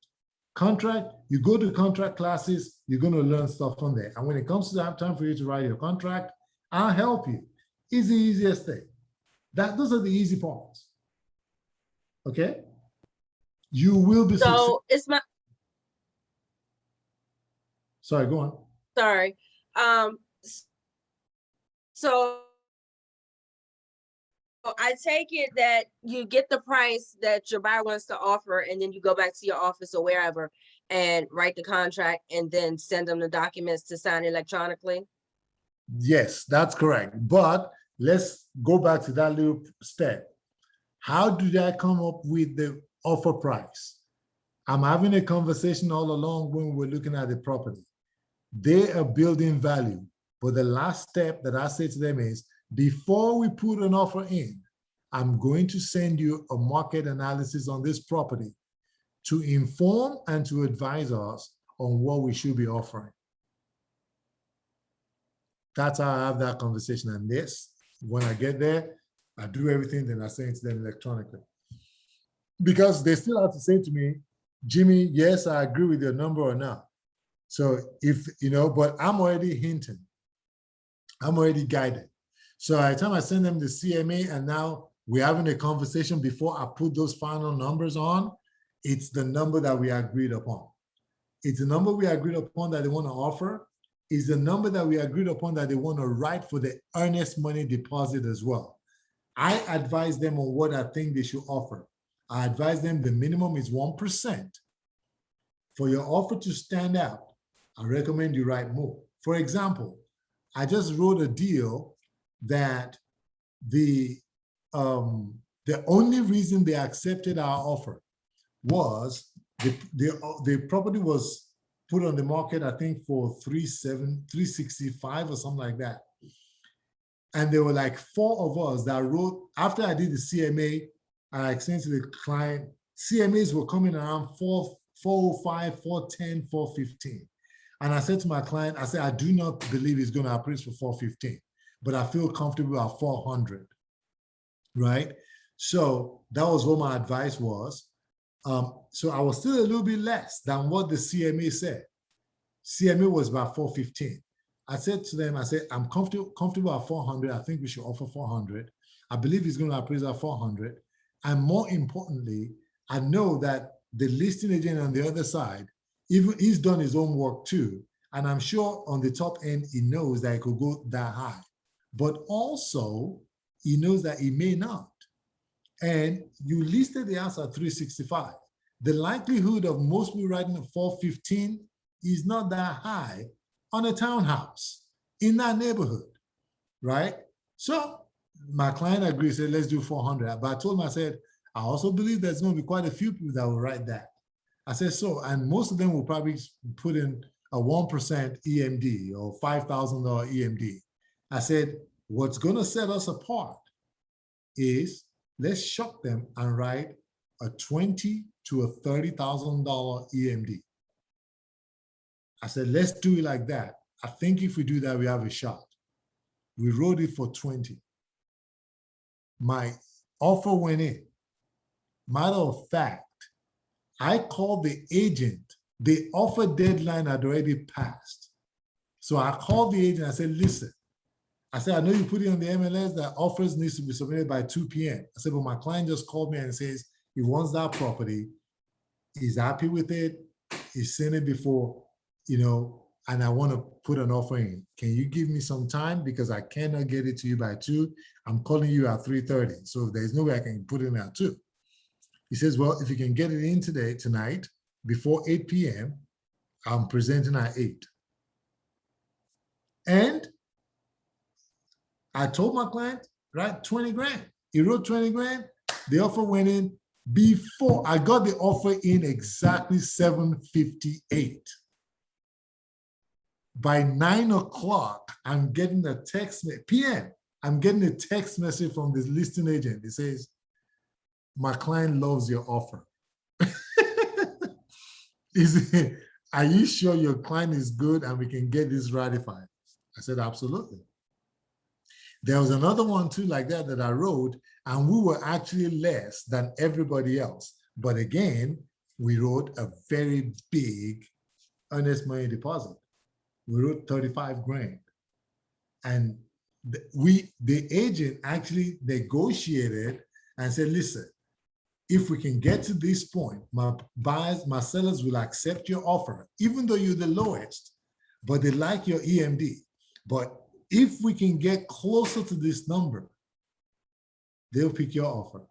Contract, you go to contract classes, you're going to learn stuff from there. And when it comes to that time for you to write your contract, I'll help you. It's the easiest thing. Those are the easy parts. Okay? You will be successful. So it's my, Sorry, go on. sorry. So I take it that you get the price that your buyer wants to offer, and then you go back to your office or wherever and write the contract and then send them the documents to sign electronically. Yes, that's correct. But let's go back to that little step. How did I come up with the offer price? I'm having a conversation all along when we're looking at the property. They are building value. But the last step that I say to them is, before we put an offer in, I'm going to send you a market analysis on this property to inform and to advise us on what we should be offering. That's how I have that conversation. And this, when I get there, I do everything, then I send it to them electronically. Because they still have to say to me, Jimmy, yes, I agree with your number or not. So if, you know, but I'm already hinting. I'm already guided. So by the time I send them the CMA and now we're having a conversation before I put those final numbers on, it's the number that we agreed upon. It's the number we agreed upon that they want to offer. It's the number that we agreed upon that they want to write for the earnest money deposit as well. I advise them on what I think they should offer. I advise them the minimum is 1%. For your offer to stand out, I recommend you write more. For example, I just wrote a deal that the only reason they accepted our offer was the property was put on the market, I think, for 365 or something like that. And there were like 4 of us that wrote, after I did the CMA, and I explained to the client, CMAs were coming around 405, 410, 415. And I said to my client, I said, I do not believe it's going to appraise for 415, but I feel comfortable at 400, right? So that was what my advice was. So I was still a little bit less than what the CMA said. CMA was about 415. I said to them, I said, I'm comfortable at 400. I think we should offer 400. I believe he's going to appraise at 400. And more importantly, I know that the listing agent on the other side, even he's done his own work too. And I'm sure on the top end, he knows that it could go that high. But also, he knows that he may not. And you listed the house at 365. The likelihood of most people writing at 415 is not that high on a townhouse in that neighborhood, right? So my client agreed, said, let's do 400. But I told him, I said, I also believe there's going to be quite a few people that will write that. I said, so, and most of them will probably put in a 1% EMD or $5,000 EMD. I said, what's going to set us apart is let's shock them and write a $20,000 to a $30,000 EMD. I said, let's do it like that. I think if we do that, we have a shot. We wrote it for 20. My offer went in. Matter of fact, I called the agent. The offer deadline had already passed. So I called the agent. I said, listen, I said, I know you put it on the MLS that offers needs to be submitted by 2 p.m. I said, but my client just called me and says he wants that property. He's happy with it. He's seen it before, you know, and I want to put an offer in. Can you give me some time? Because I cannot get it to you by 2. I'm calling you at 3:30. So there's no way I can put it in at 2. He says, well, if you can get it in tonight, before 8 p.m., I'm presenting at 8. And I told my client, right, 20 grand. He wrote 20 grand. The offer went in before I got the offer in exactly 7:58. By 9 o'clock, I'm getting a text PM. I'm getting a text message from this listing agent. It says, my client loves your offer. Are you sure your client is good and we can get this ratified? I said, absolutely. There was another one too like that I wrote, and we were actually less than everybody else. But again, we wrote a very big earnest money deposit. We wrote 35 grand. And the agent actually negotiated and said, listen, if we can get to this point, my sellers will accept your offer, even though you're the lowest, but they like your EMD. But if we can get closer to this number, they'll pick your offer.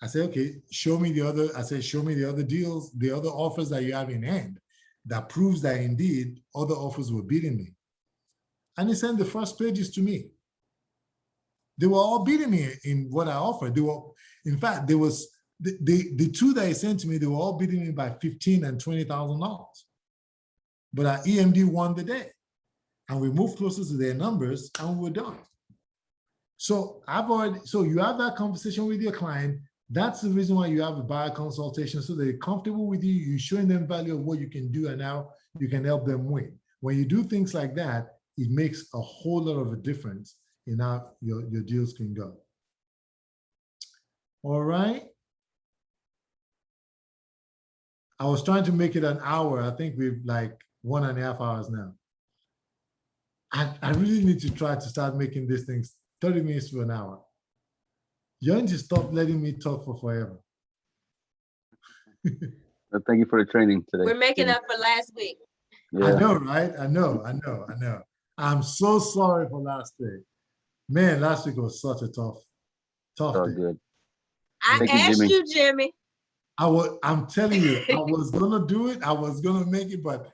I said, okay, show me the other deals, the other offers that you have in hand that proves that indeed other offers were beating me. And he sent the first pages to me. They were all beating me in what I offered. They were, in fact, there was the 2 that he sent to me, they were all beating me by $15,000 and $20,000. But our EMD won the day. And we moved closer to their numbers and we're done. So you have that conversation with your client. That's the reason why you have a buyer consultation, so they're comfortable with you. You're showing them value of what you can do, and now you can help them win. When you do things like that, it makes a whole lot of a difference in how your deals can go. All right. I was trying to make it an hour. I think we've like 1.5 hours now. I really need to try to start making these things 30 minutes to an hour. You need to stop letting me talk for forever. Thank you for the training today. We're making up for last week. Yeah. I know, right? I know. I'm so sorry for last week. Man, last week was such a tough All day. good. I Thank you, asked Jimmy. you, Jimmy. I'm telling you, I was gonna do it. I was gonna make it, but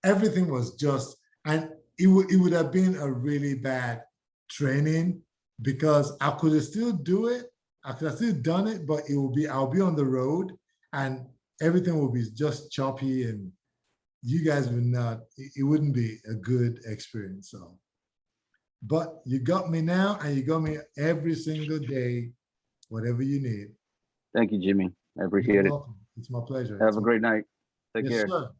everything was just, and it would have been a really bad training because I could have still do it. I could have still done it, but I'll be on the road and everything will be just choppy, and you guys would not, it wouldn't be a good experience. So, but you got me now, and you got me every single day whatever you need. Thank you, Jimmy. I You're appreciate it. welcome. It's my pleasure. Have It's a my- great night. Take Yes, care. sir.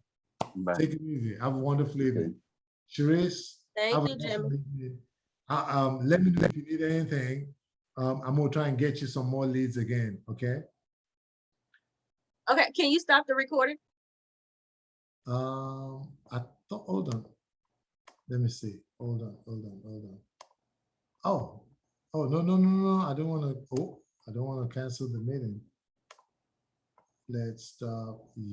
Bye. Take it easy. Have a wonderful Okay. evening. Sharice, Thank have a you, wonderful Jimmy. evening. Let me know if you need anything. I'm gonna try and get you some more leads again, okay? Okay, can you stop the recording? I thought, hold on. Let me see. Hold on. Oh, no. I don't want to, I don't want to cancel the meeting. Let's stop.